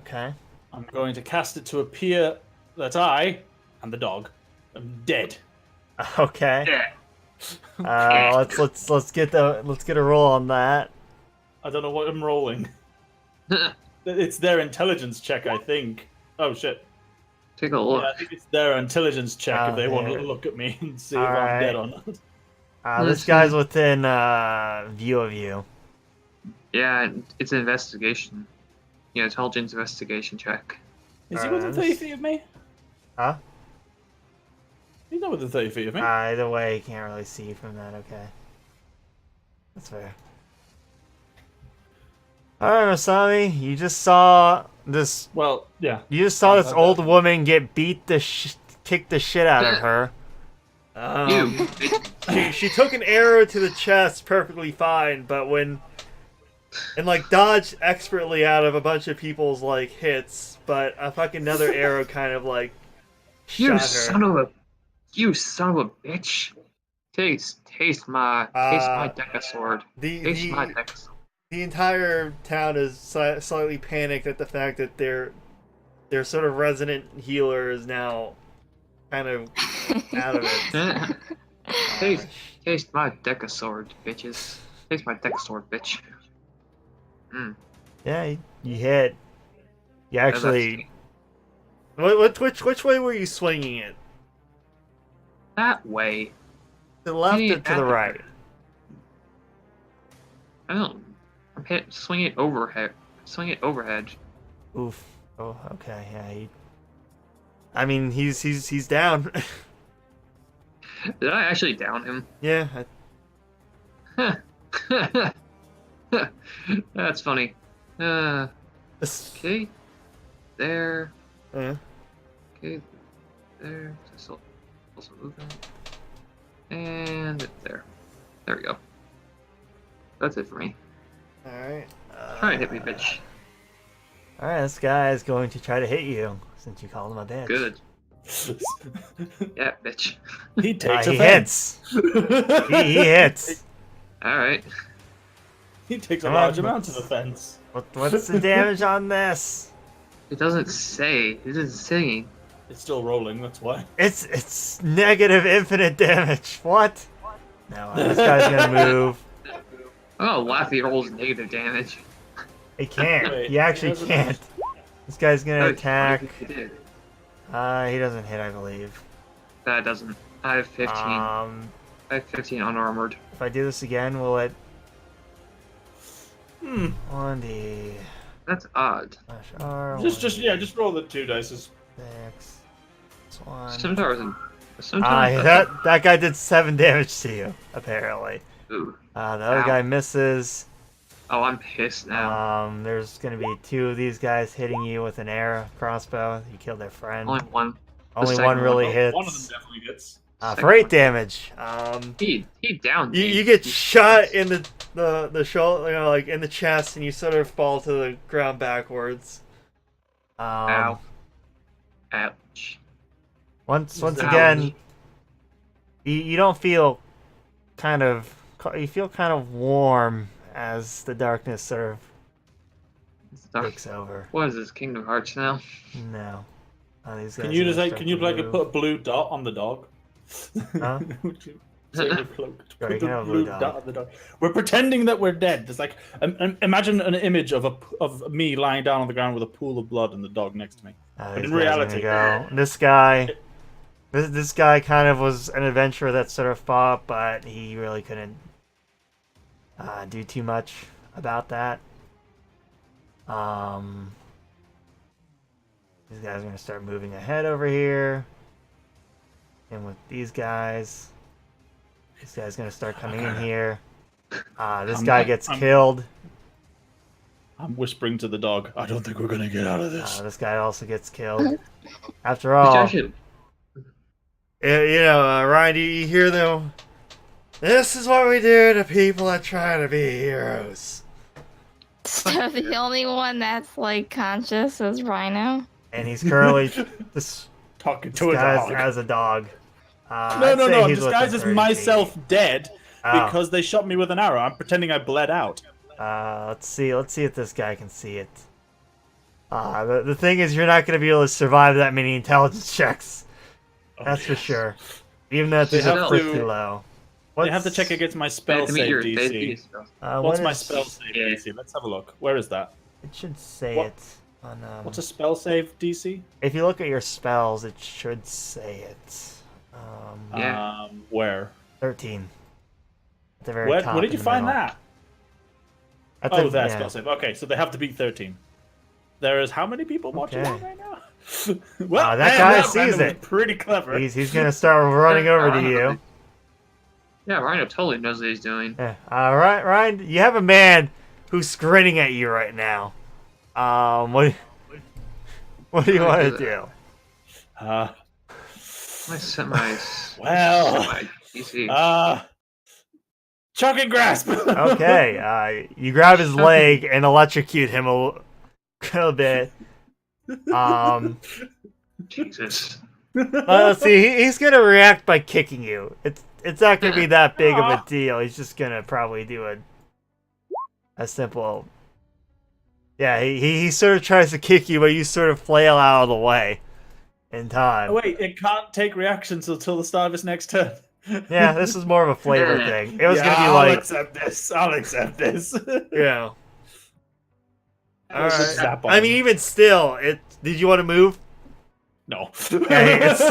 Okay. I'm going to cast it to appear that I and the dog am dead. Okay. Yeah. Let's get a roll on that. I don't know what I'm rolling. It's their intelligence check, I think. Oh shit! Take a look. Yeah, I think it's their intelligence check Oh, if they want to yeah. look at me and see if Alright. I'm dead or not. This Let's guy's see. within view of you. Yeah, it's an investigation. Yeah, intelligence investigation check. Is he Alright, within 30 feet of me? Huh? He's not within 30 feet of me. Either way, you can't really see from that. Okay. That's fair. Alright, Masami, you just saw this. Well, yeah. You just saw this Okay. old woman get kicked the shit out of her. You. She took an arrow to the chest perfectly fine, but and like dodged expertly out of a bunch of people's like hits, but a fucking another arrow kind of like You shot her. son of a. You son of a bitch. Taste my Deca sword. Taste my The Deca sword. entire town is slightly panicked at the fact that their sort of resident healer is now kind of out of it. Taste my Deca sword, bitches. Taste my Deca sword, bitch. Yeah, you hit. You Yeah, actually. Which way were you swinging it? that way. To the left Hey, or to the right? I don't. Swing it overhead. Swing it overhead. Oof. Oh, okay. Yeah. I mean, he's down. Did I actually down him? Yeah. That's funny. Okay. There. Yeah. Okay. There. Just also move that. And there. There we go. That's it for me. All right. Try and hit me, bitch. All right. This guy is going to try to hit you since you called him a bitch. Good. Yeah, bitch. He takes He offense. hits. He hits. Alright. He takes a Come large on. amount of offense. What's the damage on this? It doesn't say. It isn't saying. It's still rolling, that's why. It's negative infinite damage. What? No, this guy's gonna move. Oh, Laffy rolls negative damage. He can't. Wait, He actually he doesn't- can't. This guy's gonna attack. He did. He doesn't hit, I believe. That doesn't. I have 15. I have 15 unarmored. If I do this again, will it? Hmm. 1d That's odd. slash R. Just roll the 2 dices. 6. This one. Scimitar isn't. A scimitar? That guy did 7 damage to you, apparently. Ooh. The other Ow. guy misses. Oh, I'm pissed now. There's gonna be 2 of these guys hitting you with an arrow crossbow. You killed their friend. Only one. Only second one really one. hits. One of them definitely hits. For Second 8 one. damage. He downed me. You get shot in the shoulder, like in the chest, and you sort of fall to the ground backwards. Ow. Ouch. Once Ouch. again, you don't feel you feel kind of warm as the darkness sort of It's dark. takes over. What is this, Kingdom Hearts now? No. These Can guys you are just gonna like start can you to like move. put a blue dot on the dog? Huh? Say the Sure, put you the can have a blue blue dog. dot on the dog. We're pretending that we're dead. There's like imagine an image of me lying down on the ground with a pool of blood and the dog next to me. But These in guys are reality, gonna go. This guy kind of was an adventurer that sort of fought, but he really couldn't do too much about that. These guys are gonna start moving ahead over here, and with these guys, this guy's gonna start coming in here. This guy gets killed. I'm whispering to the dog. I don't think we're gonna get out of this. This guy also gets killed. After all, Should... Ryan, do you hear them? This is what we do to people that try to be heroes. So the only one that's like conscious is Rhino. And he's currently Talking to a disguised dog. as a dog. No, I'd no, say no. I'm he's within disguised as 30 myself feet. dead Oh. because they shot me with an arrow. I'm pretending I bled out. Let's see if this guy can see it. The thing is, you're not going to be able to survive that many intelligence checks. That's for sure. Even though They it's have pretty to- low. They have to check against my spell save DC. What's my spell save DC? Let's have a look. Where is that? It should say What? it on. What's a spell save DC? If you look at your spells, it should say it. Yeah. Where? 13. At the very Where top. did you in the find middle. that? At Oh, the- that yeah. spell save. Okay, so they have to beat 13. There is how many people watching Okay. it right now? Well, that man, guy that sees Rhino was it. Pretty clever. He's gonna start running over to you. Yeah, Rhino totally knows what he's doing. Yeah. All right, Ryan. You have a man who's grinning at you right now. What do you want to do? I set my Well, my PC. Chuck and grasp. Okay. You grab his leg and electrocute him a little bit. Jesus. Let's see. He's gonna react by kicking you. It's not gonna be that big of a deal. He's just gonna probably do a simple. Yeah, he sort of tries to kick you, but you sort of flail out of the way in time. Oh, wait, it can't take reactions until the start of its next turn. Yeah, this is more of a flavor thing. It was gonna be I'll like, accept this. I'll accept this. yeah. All Let's just right. zap on I mean, him. even still, did you want to move? No. Okay, it's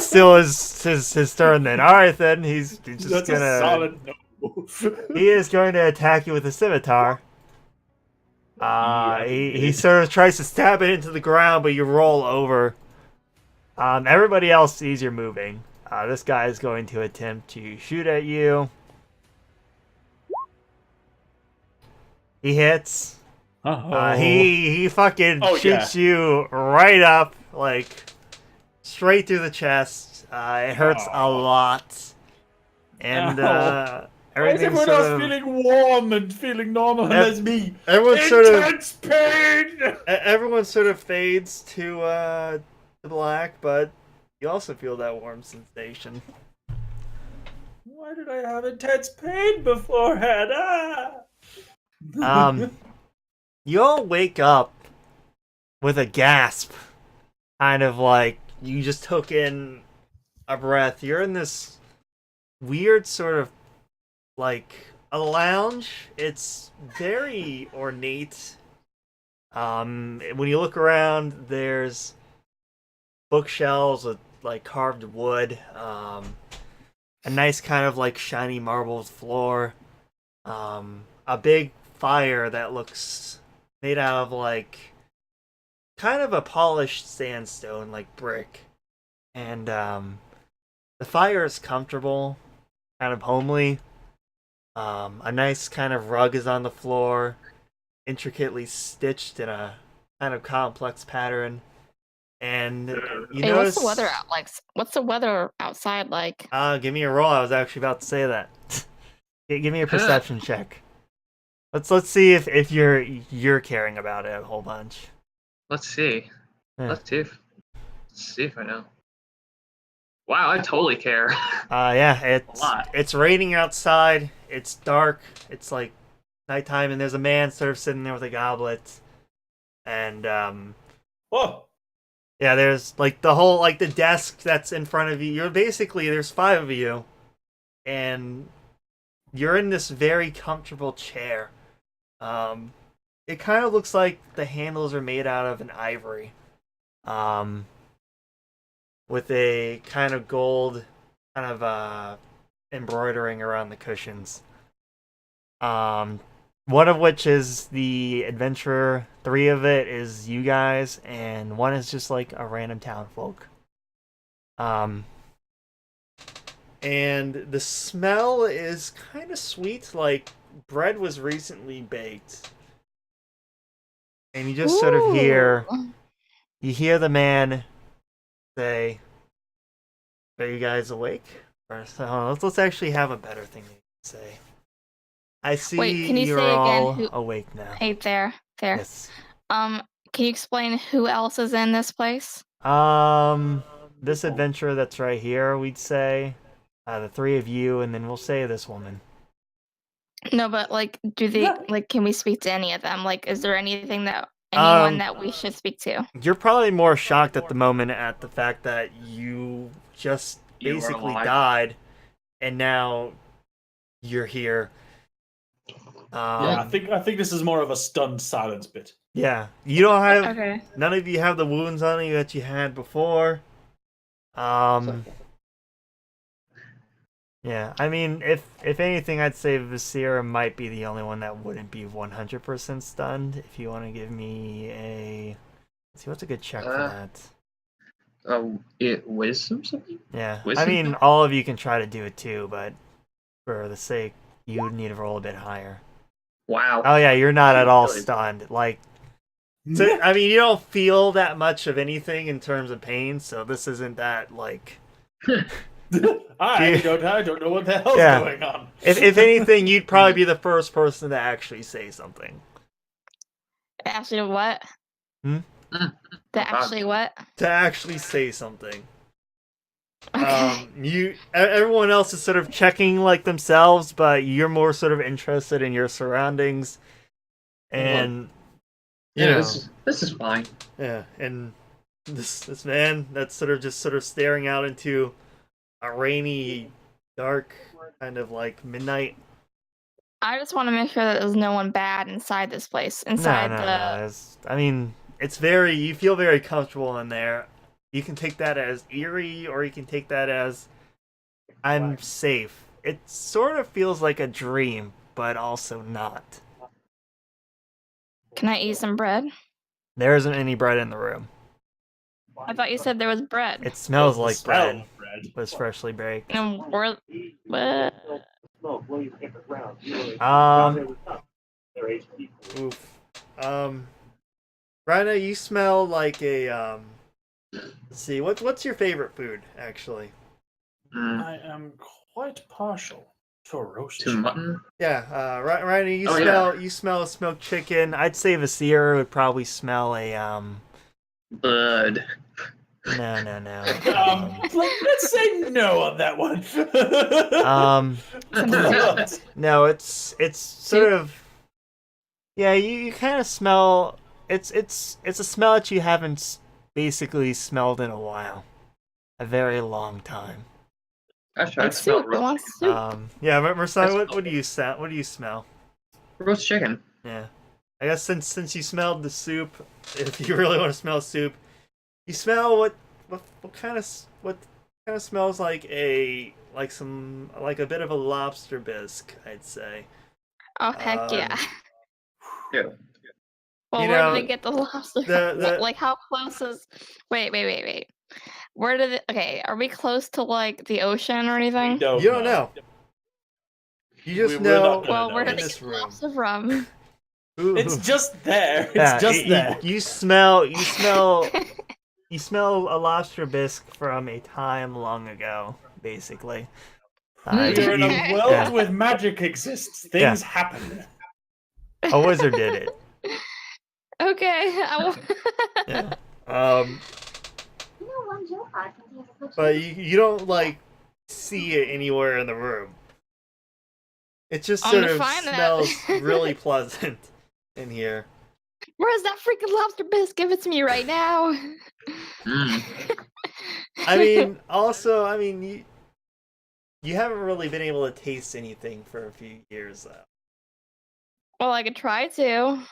still his turn then. All right, then he's just That's gonna. a solid no. He is going to attack you with a scimitar. He sort of tries to stab it into the ground, but you roll over. Everybody else sees you're moving. This guy is going to attempt to shoot at you. He hits. He fucking shoots you right up, like straight through the chest. It hurts a lot, and Why is everything's everyone sort else of. feeling warm and feeling normal, and there's me? Everyone sort of. Intense pain. Everyone sort of fades to black, but you also feel that warm sensation. Why did I have intense pain beforehand? You all wake up with a gasp, kind of like you just took in a breath. You're in this weird sort of like a lounge. It's very ornate. When you look around, there's bookshelves with like carved wood, a nice kind of like shiny marble floor, a big fire that looks made out of like kind of a polished sandstone, like brick, and the fire is comfortable, kind of homely. A nice kind of rug is on the floor, intricately stitched in a kind of complex pattern. And you Hey, notice. what's the weather out like? What's the weather outside like? Give me a roll. I was actually about to say that. Give me a perception check. Let's see if you're caring about it a whole bunch. Let's see. Yeah. Let's see if I know. Wow, I totally care. Yeah, lot. it's raining outside. It's dark. It's like nighttime, and there's a man sort of sitting there with a goblet, and Oh, yeah, there's like the desk that's in front of you. You're basically there's 5 of you, and you're in this very comfortable chair. It kind of looks like the handles are made out of an ivory, with a kind of gold kind of embroidering around the cushions. One of which is the adventurer. 3 of it is you guys, and 1 is just like a random town folk. And the smell is kind of sweet, like bread was recently baked. And you just sort of hear the man say, "Are you guys awake?" Or so, let's actually have a better thing to say. I see. Wait, can you you're say again all who- awake now. Hey, there. Yes. Can you explain who else is in this place? This adventurer that's right here, we'd say, the 3 of you, and then we'll say this woman. No, but like, do they Yeah. like? Can we speak to any of them? Like, is there anything that anyone Um, that we should speak to? You're probably more shocked at the moment at the fact that you just You were basically alive. died, and now you're here. yeah. I think this is more of a stunned silence bit. Yeah, you don't have. Okay. None of you have the wounds on you that you had before. Yeah, I mean, if anything, I'd say Viscera might be the only one that wouldn't be 100% stunned. If you want to give me a, let's see, what's a good check for that? Wisdom something? Yeah, I Wisdom? mean, all of you can try to do it too, but for the sake, you would need to roll a bit higher. Wow. Oh yeah, you're not at all Really? stunned. Like, so, I mean, you don't feel that much of anything in terms of pain, so this isn't that like. I don't know what the hell's Yeah. going on. If anything, you'd probably be the first person to actually say something. Actually, what? Hmm? The actually what? To actually say something. Okay. Everyone else is sort of checking like themselves, but you're more sort of interested in your surroundings, and you know, this is fine. yeah, and this man that's sort of staring out into a rainy, dark kind of like midnight. I just want to make sure that there's no one bad inside this place. No. I mean, you feel very comfortable in there. You can take that as eerie, or you can take that as I'm safe. It sort of feels like a dream, but also not. Can I eat some bread? There isn't any bread in the room. I thought you said there was bread. It smells The like smell bread. of bread. Was freshly baked. And we're what? Oof. Rhina, you smell like a let's see, what's your favorite food, actually? I am quite partial to roast To chicken. mutton? Yeah, Rhina, you smell a smoked chicken. I'd say Vasir would probably smell a Blood. No. Let's say no on that one. No, it's sort of, yeah. You kind of smell. It's a smell that you haven't basically smelled in a while, a very long time. Actually, I It's smell soup. I want roast, soup. Yeah, Marcel, That's- what do you smell? What do you smell? roast chicken. Yeah, I guess since you smelled the soup, if you really want to smell soup, you smell what kind of smells like a bit of a lobster bisque, I'd say. Oh heck yeah! Yeah. Well, you where know, did they get the lobster? the- Like, how close is? Wait. Where did it? Okay, are we close to like the ocean or anything? You don't know. You just We're know. not gonna Well, know. where in did they this get the room. lobster from? Ooh. It's just there. It's Yeah, just there. You smell a lobster bisque from a time long ago, basically. You're in a Okay. world Yeah. where magic exists. Things happen. A wizard did it. Okay. Yeah. but you don't like see it anywhere in the room. It just I'm sort gonna of find that. smells really pleasant in here. Where's that freaking lobster bisque? Give it to me right now. Mm. I mean, also, I mean, you haven't really been able to taste anything for a few years, though. Well, I could try to.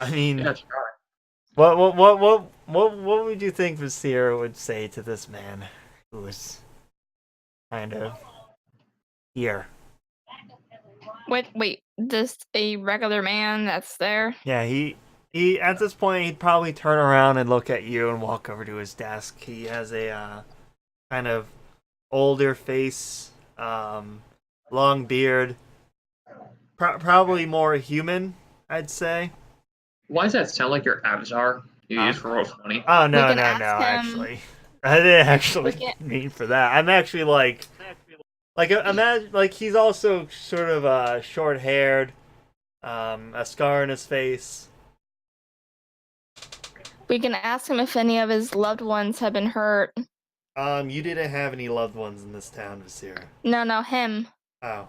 I mean, Yeah, sure. what would you think Visira would say to this man who was kind of here? Wait, just a regular man that's there? Yeah, he at this point he'd probably turn around and look at you and walk over to his desk. He has a kind of older face, long beard, probably more human, I'd say. Why does that sound like your avatar you use for Roll20? Oh no, can no, ask no! him- Actually, I didn't actually We can- mean for that. I'm actually like imagine like he's also sort of short haired, a scar on his face. We can ask him if any of his loved ones have been hurt. You didn't have any loved ones in this town, Visira. No, him. Oh.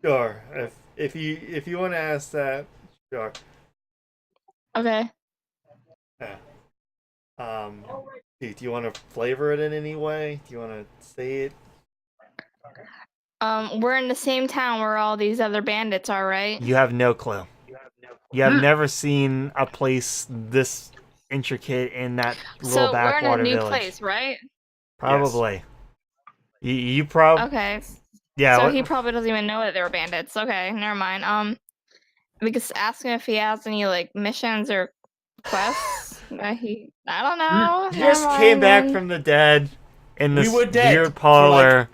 Sure. If you want to ask that, sure. Okay. Yeah. Do you want to flavor it in any way? Do you want to say it? We're in the same town where all these other bandits are, right? You have no clue. You have never seen a place this intricate in that little So we're in a backwater new village. place, right? Probably. You probably. Okay. Yeah. So what- he probably doesn't even know that they were bandits. Okay, never mind. We could ask him if he has any like missions or quests. I don't know. You Never just came mind back then. from the dead in this We were dead weird for, parlor.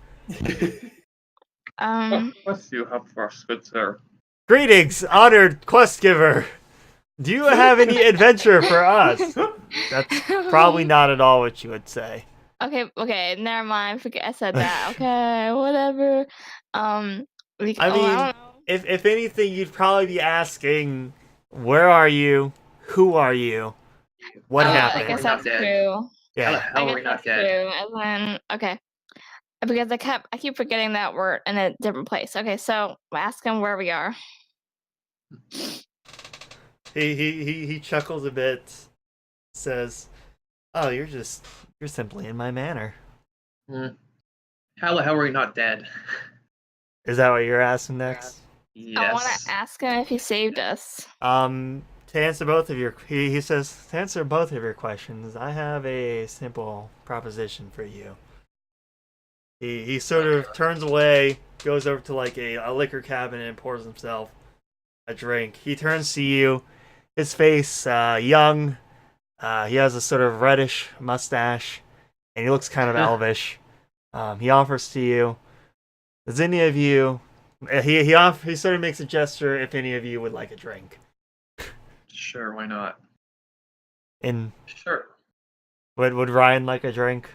What do you have for us, good sir? Greetings, honored quest giver. Do you have any adventure for us? That's probably not at all what you would say. Okay, never mind. Forget I said that. Okay, whatever. I I mean, don't know. if anything, you'd probably be asking, "Where are you? Who are you? What I happened?" guess We're not that's dead. true. How the Yeah. hell are we not That's dead? true. And then okay, because I keep forgetting that we're in a different place. Okay, so ask him where we are. He chuckles a bit, says, "Oh, you're simply in my manor." How the hell are we not dead? Is that what you're asking next? I want Yes. to ask him if he saved us. To answer both of your, he says, to answer both of your questions, I have a simple proposition for you. He sort of turns away, goes over to like a liquor cabinet and pours himself a drink. He turns to you, his face young. He has a sort of reddish mustache, and he looks kind of elvish. He offers to you, does any of you? He sort of makes a gesture if any of you would like a drink. Sure, why not? And Sure. would Ryan like a drink?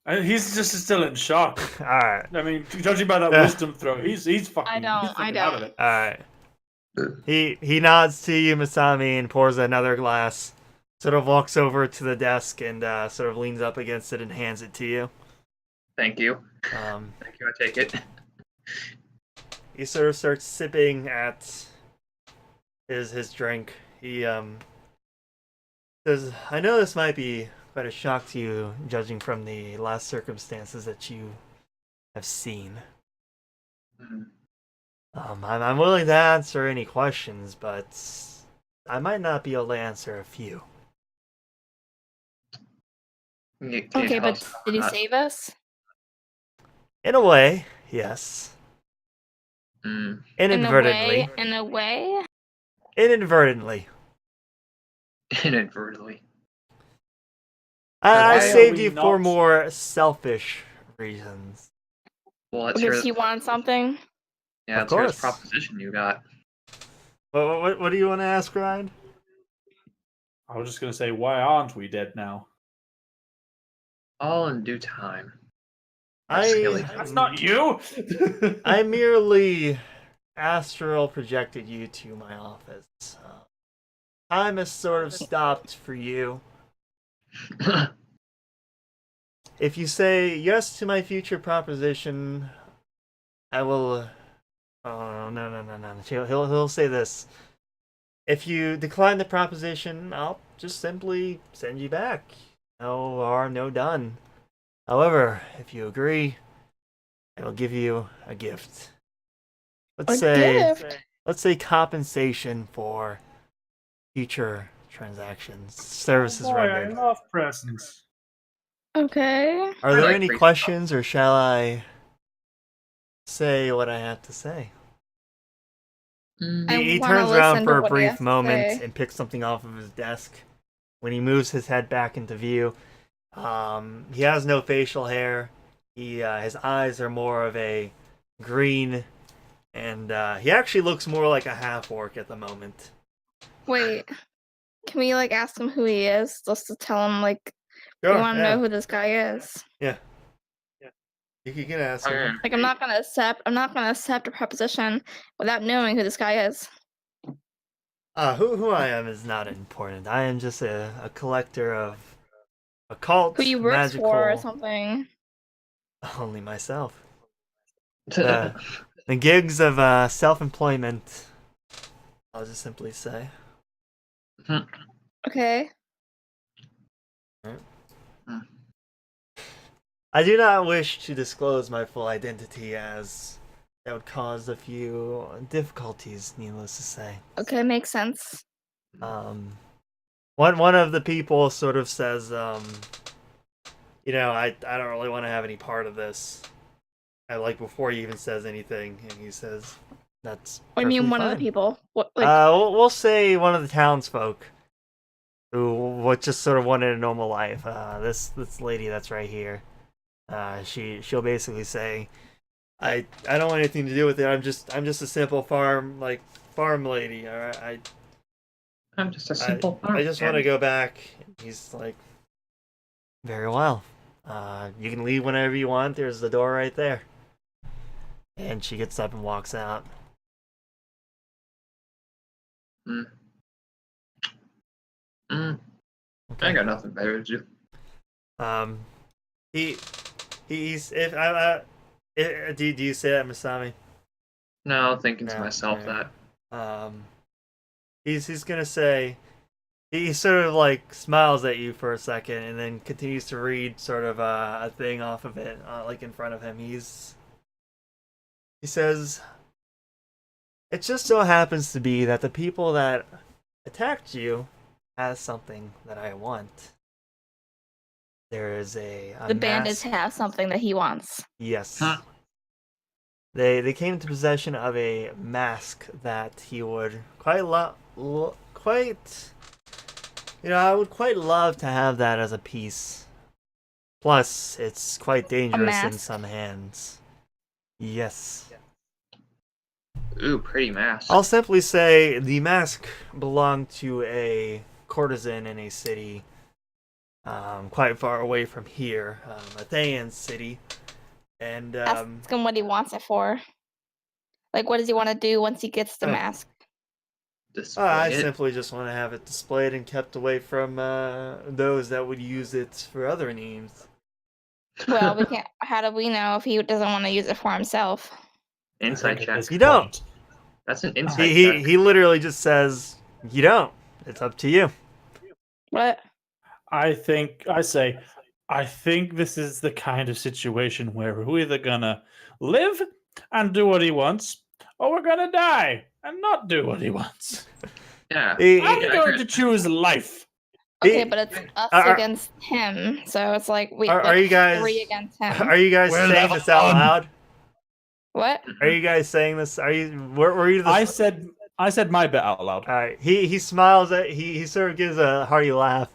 He's just still in shock. All right. I mean, judging by that Yeah. wisdom throw, he's fucking. I don't- He's I fucking out of don't. it. All right. He nods to you, Masami, and pours another glass. Sort of walks over to the desk and sort of leans up against it and hands it to you. Thank you. Um, Thank you, I take it. he sort of starts sipping at his drink. He says, "I know this might be quite a shock to you, judging from the last circumstances that you have seen. Mhm. I'm willing to answer any questions, but I might not be able to answer a few." Can you Okay, tell but us about did he that? save us? In a way, yes. Mm. Inadvertently. In a way. Inadvertently. Inadvertently. I Why are saved we you for not- more selfish reasons. Well, let's hear Because the, he wanted something. yeah, Of let's hear this course. proposition you got. What do you want to ask, Ryan? I was just gonna say, why aren't we dead now? All in due time. That's not you. I merely astral projected you to my office. time has sort of stopped for you. If you say yes to my future proposition, I will. Oh no! He'll say this. If you decline the proposition, I'll just simply send you back. No harm, no done. However, if you agree, I will give you a gift. Let's say compensation for future transactions, services Boy, I rendered. love presents. Okay. Are I there like any free questions, or shall I say what I have to say? Mm, I He wanna turns around listen for to a what he brief has to moment say. and picks something off of his desk. When he moves his head back into view, he has no facial hair. His eyes are more of a green, and he actually looks more like a half orc at the moment. Wait, can we like ask him who he is, just to tell him like we Sure, want to yeah, know who this guy is? yeah. You can ask him. okay. Like I'm not gonna accept a proposition without knowing who this guy is. Who I am is not important. I am just a collector of occult, Who you work magical. for or something. Only myself. The gigs of self-employment. I'll just simply say. Okay. I do not wish to disclose my full identity, as that would cause a few difficulties, needless to say. Okay, makes sense. One of the people sort of says, I don't really want to have any part of this. Like before he even says anything, and he says, "That's." What do you mean, one perfectly of the fine." people? What? Like, We'll say one of the townsfolk who just sort of wanted a normal life. This lady that's right here. She'll basically say, I don't want anything to do with it. I'm just a simple farm lady. All right, I'm just a simple farm. I just want to go back. He's like, very well. You can leave whenever you want. There's the door right there. And she gets up and walks out. Mm. Okay. I got nothing better to do. He's do you say that, Masami? No, thinking to Yeah, myself yeah. that. He's gonna say, he sort of like smiles at you for a second and then continues to read sort of a thing off of it, like in front of him. He says, it just so happens to be that the people that attacked you has something that I want. There is a the bandits mask. have something that he wants. Yes. Huh. They came into possession of a mask that he would I would quite love to have that as a piece. Plus, it's quite dangerous in mask? some hands. Yes. Ooh, pretty mask. I'll simply say the mask belonged to a courtesan in a city quite far away from here, Athayan city. And Ask him what he wants it for. Like, what does he want to do once he gets the mask? Display I it. simply just want to have it displayed and kept away from those that would use it for other needs. Well, we can't. How do we know if he doesn't want to use it for himself? Inside At check. this You don't. point, That's an inside He check. he literally just says, "You don't. It's up to you." What? I think this is the kind of situation where we're either gonna live and do what he wants, or we're gonna die and not do what he wants. Yeah. He- I'm he- going to choose life. Okay, He- but it's us are- against him, so it's like we Are like you guys 3 against him. Are you guys We're saying level this out one. loud? What? Are you guys saying this? Were you the? I said my bit out loud. All right. He smiles at he sort of gives a hearty laugh.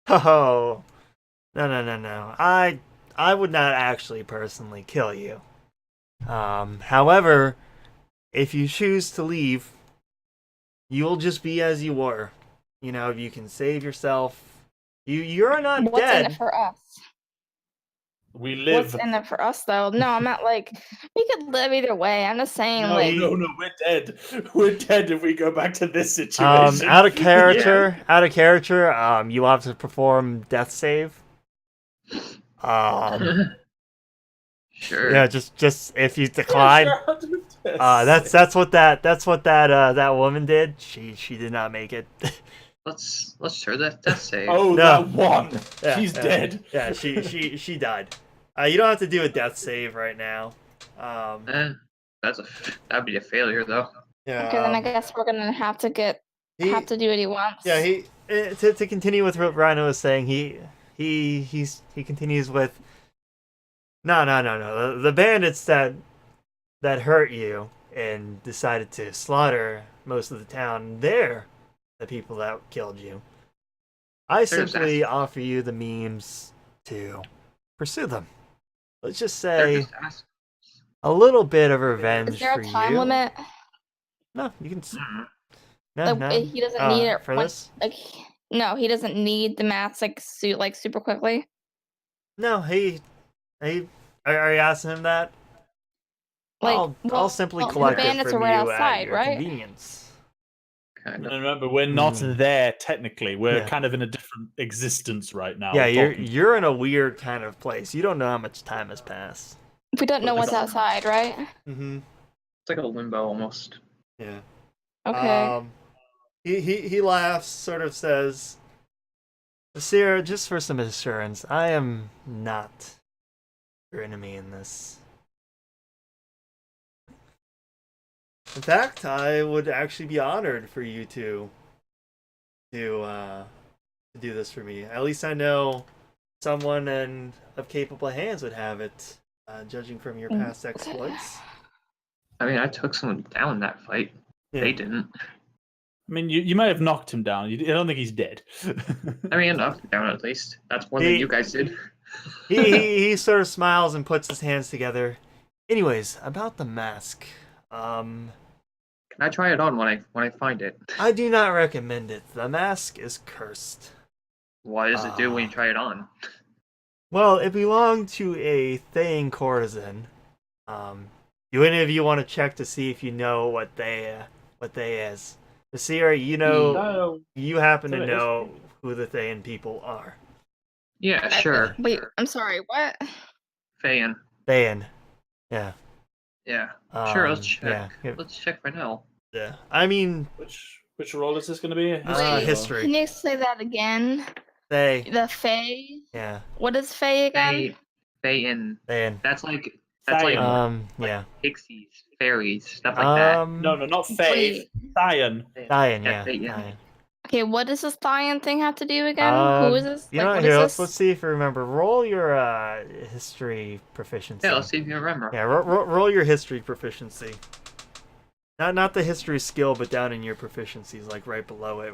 Oh, no. I would not actually personally kill you. However, if you choose to leave, you will just be as you were. You can save yourself. You're not What's in dead. it for us? We live. What's in it for us, though? No, I'm not like we could live either way. I'm just saying, No, like, no, we're dead. We're dead if we go back to this situation. Out of character, you will have to perform death save. Sure. Yeah, just if you decline, that's what that woman did. She did not make it. Let's try that death save. Oh, No. that one. Yeah, She's yeah. dead. Yeah, she died. You don't have to do a death save right now. That'd be a failure though. Yeah. okay, then I guess we're gonna have to do what he wants. Yeah, to continue with what Rhino was saying, he continues with no. The bandits that hurt you and decided to slaughter most of the town, they're the people that killed you. I simply offer you the means to pursue them. Let's just say a little bit of revenge Is there for a time you. limit? No, you can. Mhm. No, Like, no. he doesn't need it for when- this. Like, no, he doesn't need the mask suit like super quickly. No, are you asking him that? Like, I'll simply the collect it bandits from are right you at outside, your right? convenience. Kind And of. remember, we're not there technically. We're Yeah. kind of in a different existence right now. Yeah, talking. you're in a weird kind of place. You don't know how much time has passed. We don't know But what's it's- outside, right? Mm-hmm. It's like a limbo almost. Yeah. Okay. He laughs, sort of says, "Sierra, just for some assurance, I am not your enemy in this. In fact, I would actually be honored for you to do this for me. At least I know someone of capable hands would have it, judging from your past exploits." I mean, I took someone down in that fight. Yeah. They didn't. I mean, you might have knocked him down. I don't think he's dead. I mean, I knocked him down at least. That's more than you guys did. he sort of smiles and puts his hands together. Anyways, about the mask. Can I try it on when I find it? I do not recommend it. The mask is cursed. What does it do when you try it on? Well, it belonged to a Thane courtesan. Do any of you want to check to see if you know what they is? Sierra, you know, you happen to know who the Thane people are. Yeah, sure. Wait, I'm sorry. What? Fayan. Thane. Yeah. Yeah. Sure, let's check. Yeah. Let's check right now. Yeah. I mean, Which role is this going to be? Wait, history. Can you say that again? they. The Fae? Yeah. What is Fae again? Fayan. Thane. That's like Yeah. pixies, fairies, stuff like that. No, not Faye. Wait. Thion. Thion, Yeah, yeah. Thion. Thion. Okay, what does this Thion thing have to do again? Who is this? You know, what here, is let's this? see if you remember. Roll your history proficiency. Yeah, let's see if you remember. Yeah, roll your history proficiency. Not the history skill, but down in your proficiencies, like right below it.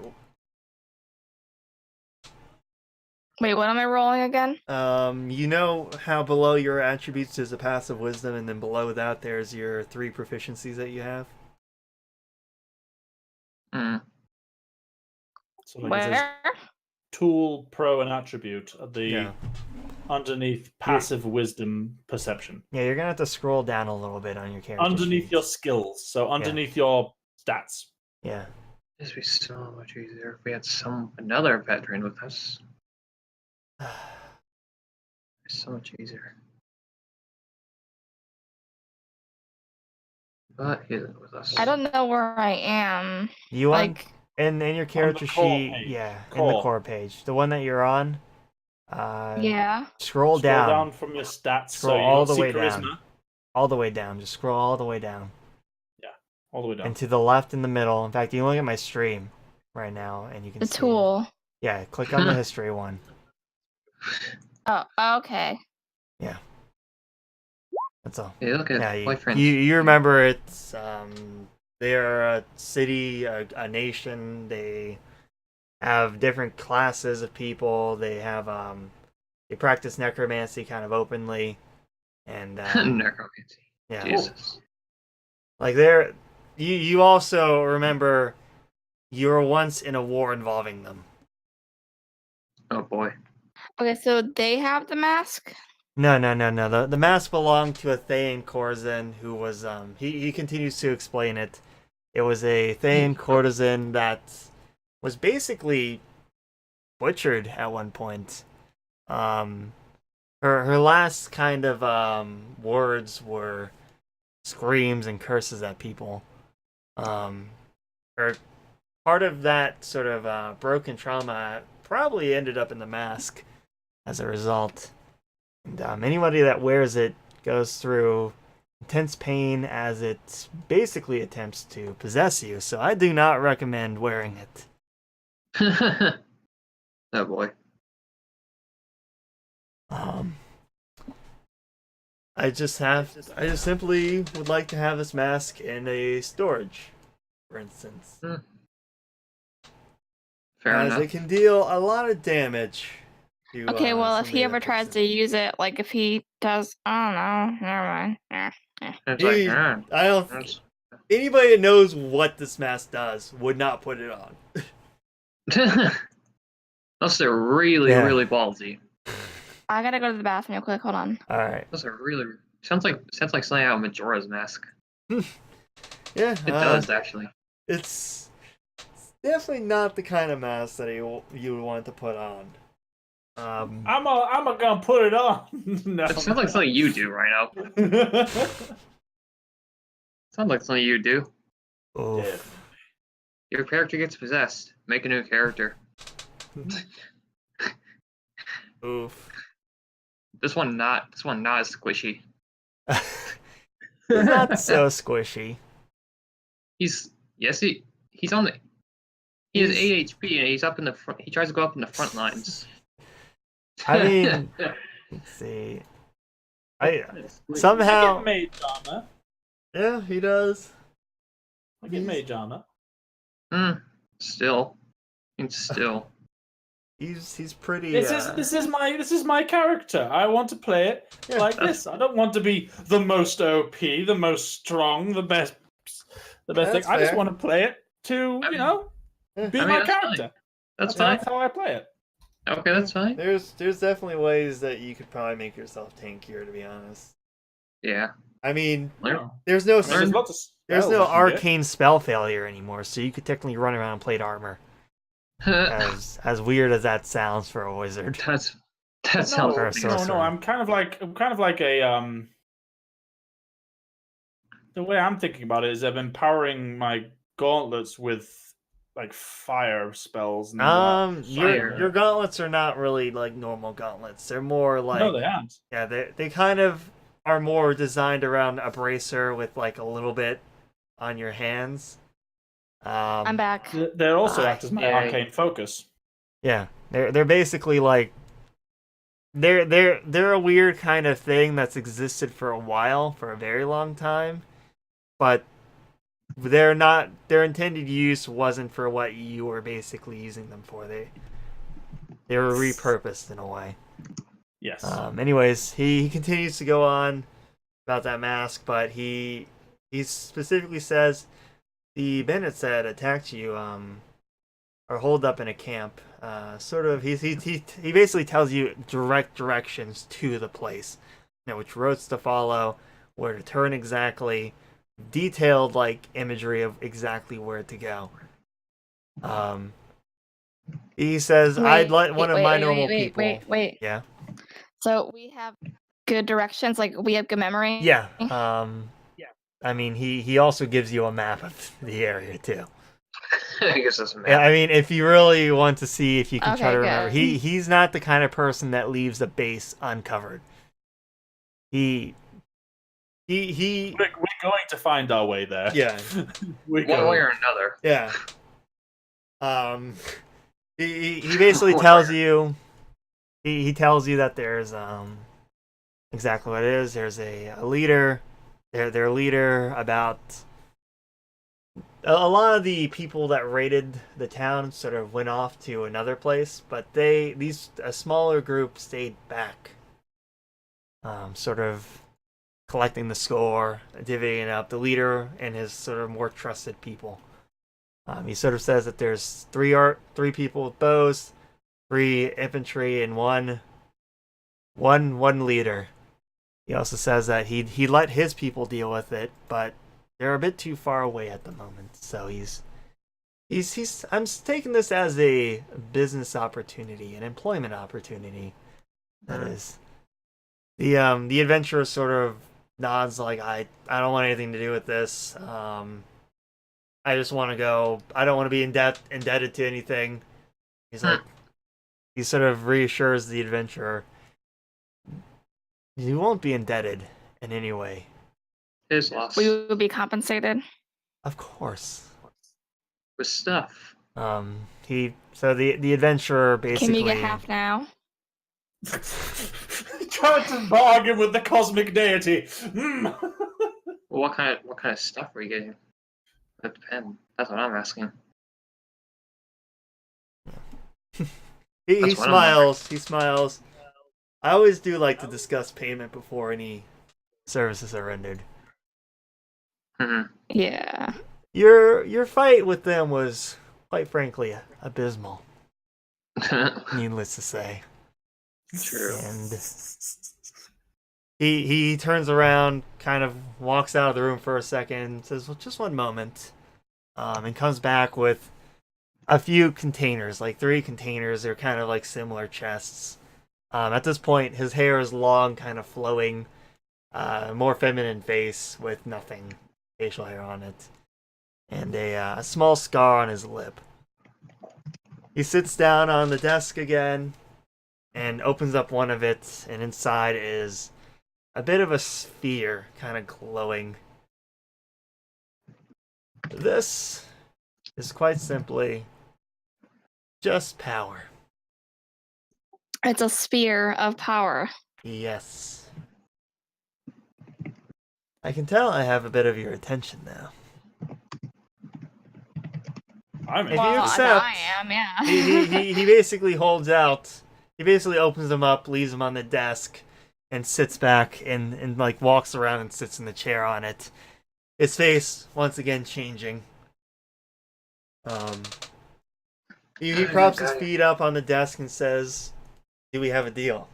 Wait, what am I rolling again? You know how below your attributes there's a passive wisdom, and then below that there's your 3 proficiencies that you have. Hmm. So like it says Where? tool, pro, and attribute. Yeah. Underneath passive wisdom perception. Yeah, you're gonna have to scroll down a little bit on your character. Underneath sheet. your skills. So underneath your stats. Yeah. This would be so much easier if we had another veteran with us. So much easier. But he isn't with us. I don't know where I am. You want Like, in your character core sheet? page. Yeah, in the Core. core page, the one that you're on. yeah. Scroll down. from your stats. Scroll so you all don't the way see charisma. down. All the way down. Just scroll all the way down. All the way down. And to the left in the middle. In fact, you can look at my stream right now, and you can The see it. tool. Yeah, click on the history one. Oh, okay. That's all. Yeah, look at Yeah, boyfriend. you remember it's they're a city, a nation. They have different classes of people. They have they practice necromancy kind of openly, and Necromancy. yeah, Jesus. like they're you also remember you were once in a war involving them. Oh boy. Okay, so they have the mask? No. The mask belonged to a Thayan courtesan who was he continues to explain it. It was a Thayan courtesan that was basically butchered at one point. Her last kind of words were screams and curses at people. Her part of that sort of broken trauma probably ended up in the mask as a result. And anybody that wears it goes through intense pain as it basically attempts to possess you. So I do not recommend wearing it. Oh boy. I just simply would like to have this mask in a storage, for instance. Fair as enough. it can deal a lot of damage. Okay, well, if he somebody ever that tries puts to use it, like if he does, I don't know, never mind. It's He- like, I don't. that's- Anybody that knows what this mask does would not put it on. Unless they're really, Yeah. really ballsy. I gotta go to the bathroom real quick. Hold on. All right. Those are really sounds like something out of Majora's Mask. Yeah. It does actually. It's definitely not the kind of mask that you would want to put on. I'm gonna put it on. No. It sounds like something you do, Rhino. Sounds like something you do. Oof. Your character gets possessed. Make a new character. Oof. This one not as squishy. Not so squishy. He's on the he has 8 HP and he's up in the front. He tries to go up in the front lines. I mean, let's see. I I somehow. get mage armor. Yeah, he does. I get mage armor. Still. It's still. He's pretty. This is my character. I want to play it Yeah. like this. I don't want to be the most OP, the most strong, the best thing. That's I just fair. want to play it to, I mean- be I mean, my that's fine. character. That's fine. That's how I play it. Okay, that's fine. There's definitely ways that you could probably make yourself tankier, to be honest. Yeah. I mean, Learn. there's no I mean, there's lots of there's spells no I can get. arcane spell failure anymore, so you could technically run around in plate armor. As weird as that sounds for a wizard. That sounds Or a No, sorcerer. no, I'm kind of like a the way I'm thinking about it is I'm empowering my gauntlets with like fire spells. And Your gauntlets are not really like normal gauntlets. They're more like no, they aren't. yeah, they kind of are more designed around a bracer with like a little bit on your hands. I'm back. They also act as my Yeah. arcane focus. Yeah, they're basically like they're a weird kind of thing that's existed for a while, for a very long time, but their intended use wasn't for what you were basically using them for. They were repurposed in a way. Yes. Anyways, he continues to go on about that mask, but he specifically says the bandits that attacked you are holed up in a camp. He basically tells you direct directions to the place, which roads to follow, where to turn exactly, detailed like imagery of exactly where to go. He says, "I'd let one of my normal people." Wait. Yeah. So we have good directions, like we have good memory. Yeah. Yeah. I mean, he also gives you a map of the area too. I guess that's a map. Yeah, I mean, if you really want to see if you can try Okay, to remember, good. he's not the kind of person that leaves a base uncovered. He We're going to find our way there. yeah We're One going. way or another. yeah. He basically tells you he tells you that there's exactly what it is. There's a leader. Their leader about. A lot of the people that raided the town sort of went off to another place, but a smaller group stayed back, sort of collecting the score, divvying it up. The leader and his sort of more trusted people. He sort of says that there's three people with bows, 3 infantry, and 1 one leader. He also says that he let his people deal with it, but they're a bit too far away at the moment. So he's I'm taking this as a business opportunity, an employment opportunity. That is. The adventurer sort of nods like I don't want anything to do with this. I just want to go. I don't want to be indebted to anything. He's like, he sort of reassures the adventurer. You won't be indebted in any way. His loss. We will be compensated. Of course. With stuff. The adventurer basically. Can we get half now? Trying to bargain with the cosmic deity. Well, what kind of stuff are you getting? That depends. That's what I'm asking. He smiles. He smiles. I always do like to discuss payment before any services are rendered. Yeah. Your fight with them was, quite frankly, abysmal. Needless to say. True. And he turns around, kind of walks out of the room for a second, says, "Well, just one moment," and comes back with a few containers, like 3 containers. They're kind of like similar chests. At this point, his hair is long, kind of flowing, more feminine face with nothing facial hair on it, and a small scar on his lip. He sits down on the desk again and opens up one of it, and inside is a bit of a sphere, kind of glowing. This is quite simply just power. It's a sphere of power. Yes. I can tell I have a bit of your attention now. I'm If you Well, accept, I am, yeah. he basically holds out. He basically opens them up, leaves them on the desk, and sits back and like walks around and sits in the chair on it. His face once again changing. He props his feet up on the desk and says, "Do we have a deal?"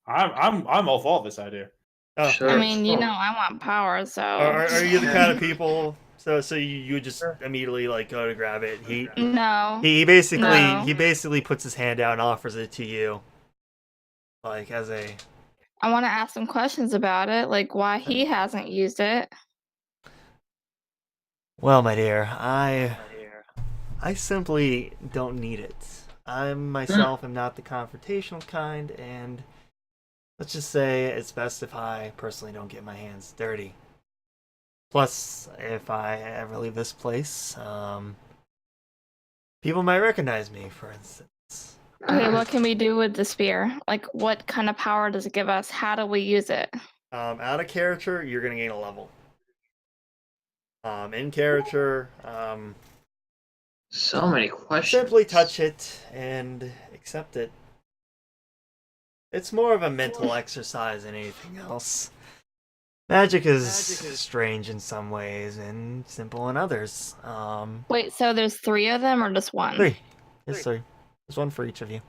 I'm all for this idea. Oh, Sure. I mean, you know, I want power, so. are you the kind of people? So you would just immediately like go to grab it. No. He basically No. he basically puts his hand out and offers it to you, like as a. I want to ask some questions about it, like why he hasn't used it. Well, my dear, I simply don't need it. I myself am not the confrontational kind, and let's just say it's best if I personally don't get my hands dirty. Plus, if I ever leave this place, people might recognize me, for instance. Okay, what can we do with the spear? Like, what kind of power does it give us? How do we use it? Out of character, you're gonna gain a level. In character, So many questions. simply touch it and accept it. It's more of a mental exercise than anything else. Magic is strange in some ways and simple in others. Wait, so there's 3 of them or just one? 3. There's 3. There's one for each of you.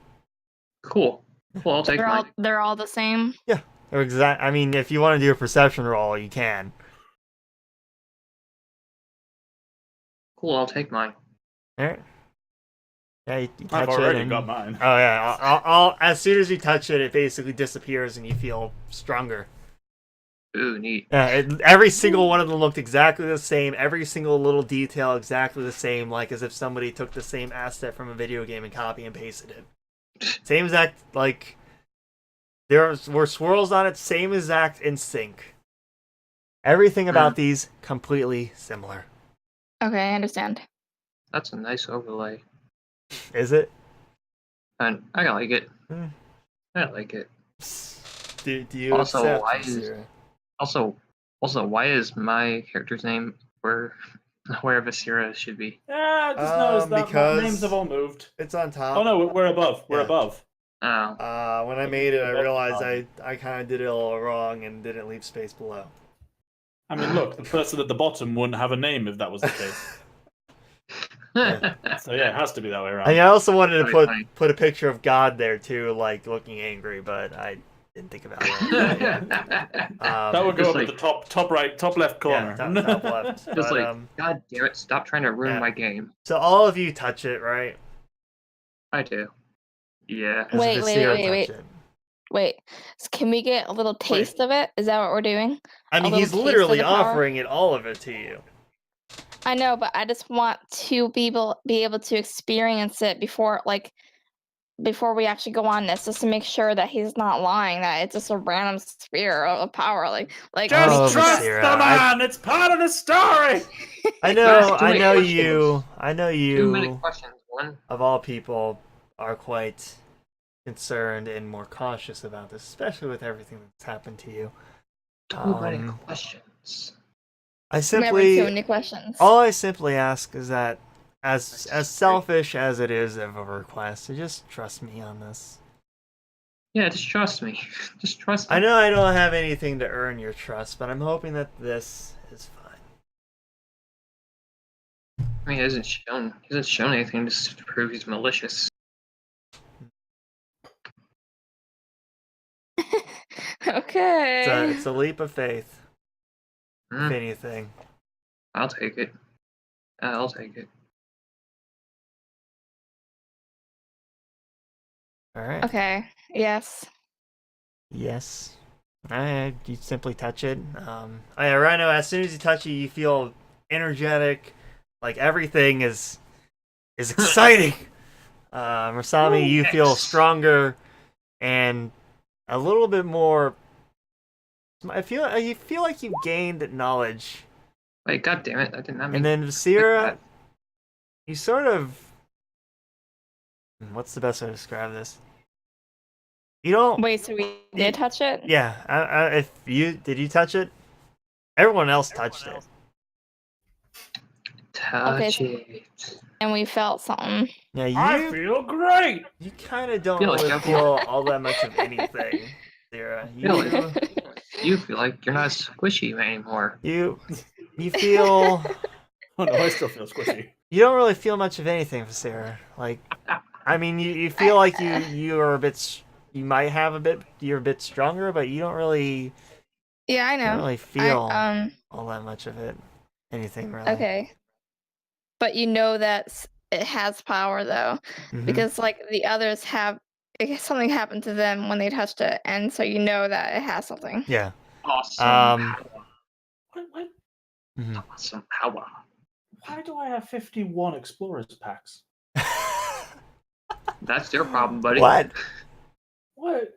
Cool. Well, I'll take mine. They're all the same? They're exact. I mean, if you want to do a perception roll, you can. Cool, I'll take mine. Alright. Yeah, you touch I've already it and... got mine. Oh yeah, I'll as soon as you touch it, it basically disappears and you feel stronger. Ooh, neat. Yeah, every single one of them looked exactly the same. Every single little detail exactly the same, like as if somebody took the same asset from a video game and copy and pasted it. Same exact, like there were swirls on it, same exact in sync. Everything about these completely similar. Okay, I understand. That's a nice overlay. Is it? And I like it. Hmm. I like it. Do you Also, accept, why is- Sarah? Also, why is my character's name where Viscera should be? Yeah, I just noticed that because- names have all moved. It's on top. Oh no, we're above. We're Yeah. above. Oh, When I made it, I realized I kind of did it all wrong and didn't leave space below. I mean, look, the person at the bottom wouldn't have a name if that was the case. So yeah, it has to be that way around. I mean, I also wanted to Very funny. put a picture of God there too, like looking angry, but I didn't think about that. Yeah. That would go Just up like- at the top right, top left corner. Yeah, top left. Just But, like, God damn it, stop trying to ruin yeah. my game. so all of you touch it, right? I do. Yeah. As Wait, Viscera wait. touch it. Wait, so can we get a little taste of it? Is that what we're doing? I A mean, little he's taste of literally the power? offering it, all of it to you. I know, but I just want to be able to experience it before we actually go on this, just to make sure that he's not lying, that it's just a random sphere of power. Like Just Oh, trust Viscera, the man. It's part of the story. I know, Last two questions. I know 2-minute you, questions. One. of all people, are quite concerned and more cautious about this, especially with everything that's happened to you. 2-minute questions. I never too simply, many questions. all I simply ask is that, as selfish as it is of a request, to just trust me on this. Yeah, just trust me. Just trust me. I know I don't have anything to earn your trust, but I'm hoping that this is fine. I mean, he hasn't shown anything to prove he's malicious. Okay. It's a leap of faith, if Hmm, anything. I'll take it. I'll take it. All right. Okay. Yes. Yes. Alright, you simply touch it. Oh yeah, Rhino, as soon as you touch it, you feel energetic, like everything is exciting. Masami, you feel stronger and a little bit more. You feel like you've gained knowledge, Wait, god damn it! I did not mean. and then Viscera, you sort of. What's the best way to describe this? You don't. Wait, so we did touch it? Yeah, if you did you touch it? Everyone else touched it. Touch Okay. it. And we felt something. Yeah, I you feel great. kind of don't Feel like really I'm- feel all that much of anything, Sarah. Feel You feel like you're not squishy anymore. You feel Oh no, I still feel squishy. you don't really feel much of anything, Sarah. Like, I mean, you feel like you are a bit. You might have a bit. You're a bit stronger, but you don't really Yeah, I you know. don't really feel I, all that much of it. Anything really. okay. But you know that it has power though, Mhm. because like the others have something happened to them when they touched it, and so you know that it has something. Yeah. Awesome. What? Mhm. Awesome power. Why do I have 51 Explorers packs? That's your problem, buddy. What? What?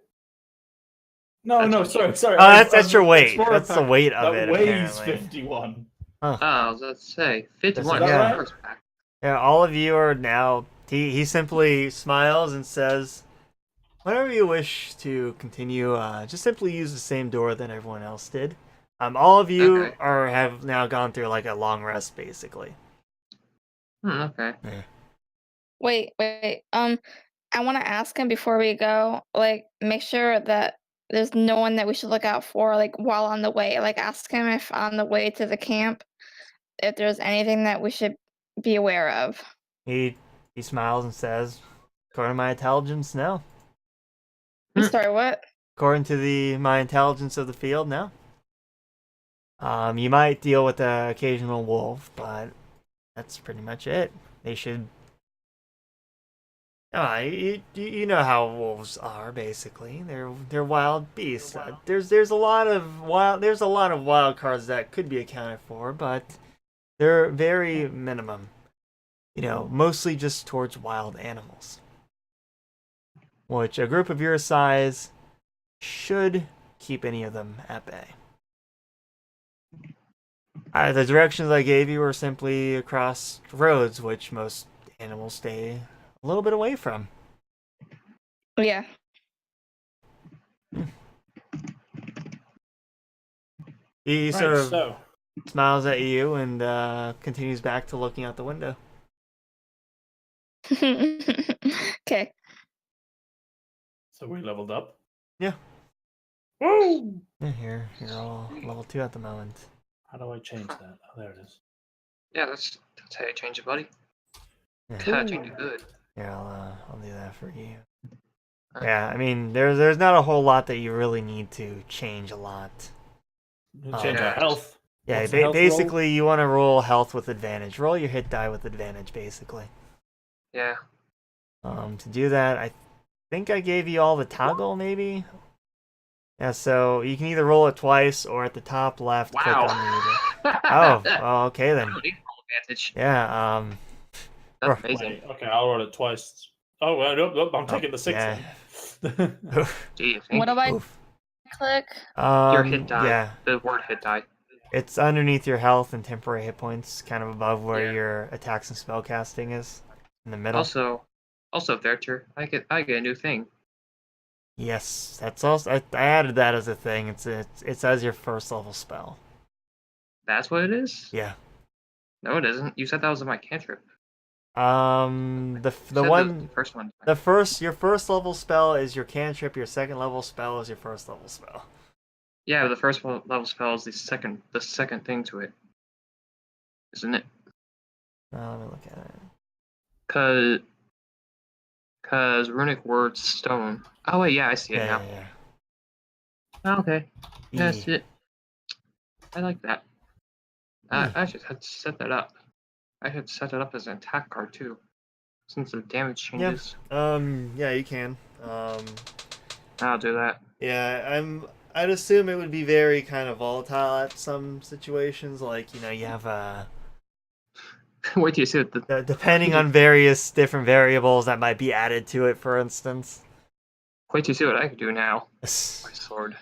No, sorry. Oh, that's your weight. Explorer That's the pack weight of that it. weighs Apparently. 51. Oh, I was about to say 51. That's right. First pack. Yeah, all of you are now. He simply smiles and says, "Whenever you wish to continue, just simply use the same door that everyone else did. All of you Okay. have now gone through like a long rest, basically. Okay. Wait. I want to ask him before we go. Like, make sure that there's no one that we should look out for. Like while on the way. Like, ask him if on the way to the camp, if there's anything that we should be aware of. He smiles and says, "According to my intelligence, no. Hmm. Sorry, what? According to my intelligence of the field, no. You might deal with the occasional wolf, but that's pretty much it. They should." You know how wolves are, basically. They're wild beasts. There's a lot of wild cards that could be accounted for, but they're very minimum. Mostly just towards wild animals, which a group of your size should keep any of them at bay. The directions I gave you were simply across roads, which most animals stay a little bit away from. Yeah. He sort Right, of so smiles at you and continues back to looking out the window. Okay. so we leveled up. Yeah. Woo! Yeah, you're all level 2 at the moment. How do I change that? Oh, there it is. Yeah, that's how you change it, buddy. God, you do good. Yeah, I'll do that for you. Alright. Yeah, I mean, there's not a whole lot that you really need to change a lot. Change our Yeah. health. Yeah, What's the health roll? basically you want to roll health with advantage. Roll your hit die with advantage, basically. Yeah. To do that, I think I gave you all the toggle, maybe? Yeah, so you can either roll it twice or at the top left, click Wow. on the... Oh, well, okay I then. don't need roll advantage. Yeah, That's Right. amazing. Wait, okay, I'll roll it twice. Oh, well, nope, I'm taking the 6 yeah. then. Gee, What do I Oof. click? your hit die. Yeah, The word hit die. it's underneath your health and temporary hit points, kind of above where Yeah. your attacks and spellcasting is, in the middle. Also, Vector, I get a new thing. Yes, that's also I added that as a thing. It's as your first level spell. That's what it is? Yeah. No, it isn't. You said that was in my cantrip. The You the said one the first one. your first level spell is your cantrip. Your second level spell is your first level spell. Yeah, the first level spell is the second thing to it, isn't it? Let me look at it. Cause runic word stone. Oh wait, yeah, I see it Yeah, now. yeah, Oh, okay, yeah. that's it. I like that. I should have set that up. I should set it up as an attack card too, since the damage changes. Yeah, you can. I'll do that. Yeah, I'd assume it would be very kind of volatile at some situations, like you have Wait till you see what the. depending on various different variables that might be added to it, for instance. Wait till you see what I can do now. My sword.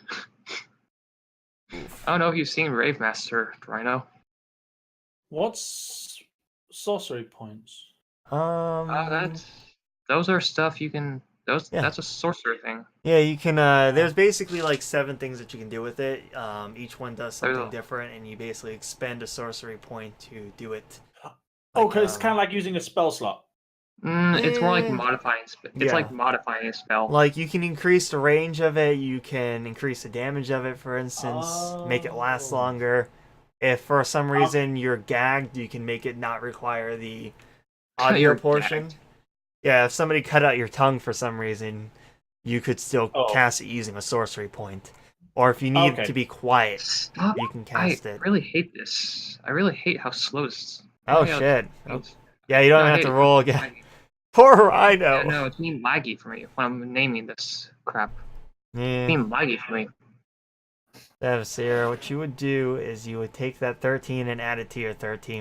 I don't know if you've seen Rave Master, Rhino. What's sorcery points? Those are stuff you can. Yeah. That's a sorcerer thing. Yeah, you can. There's basically like 7 things that you can do with it. Each one does something different, and you basically expend a sorcery point to do it. Okay, it's kind of like using a spell slot. It's more like modifying. It's yeah. like modifying a spell. Like you can increase the range of it. You can increase the damage of it, for instance. Make it last longer. If for some reason you're gagged, you can make it not require the audio You're portion. gagged. Yeah, if somebody cut out your tongue for some reason, you could still cast it using a sorcery point. Or if you need to be quiet, Stop. you can cast I it. really hate this. I really hate how slow this. Oh shit! Yeah, you don't have to roll again. Poor Rhino. Yeah, no, it's being laggy for me when I'm naming this crap. Yeah. It's being laggy for me. Devastator, what you would do is you would take that 13 and add it to your 13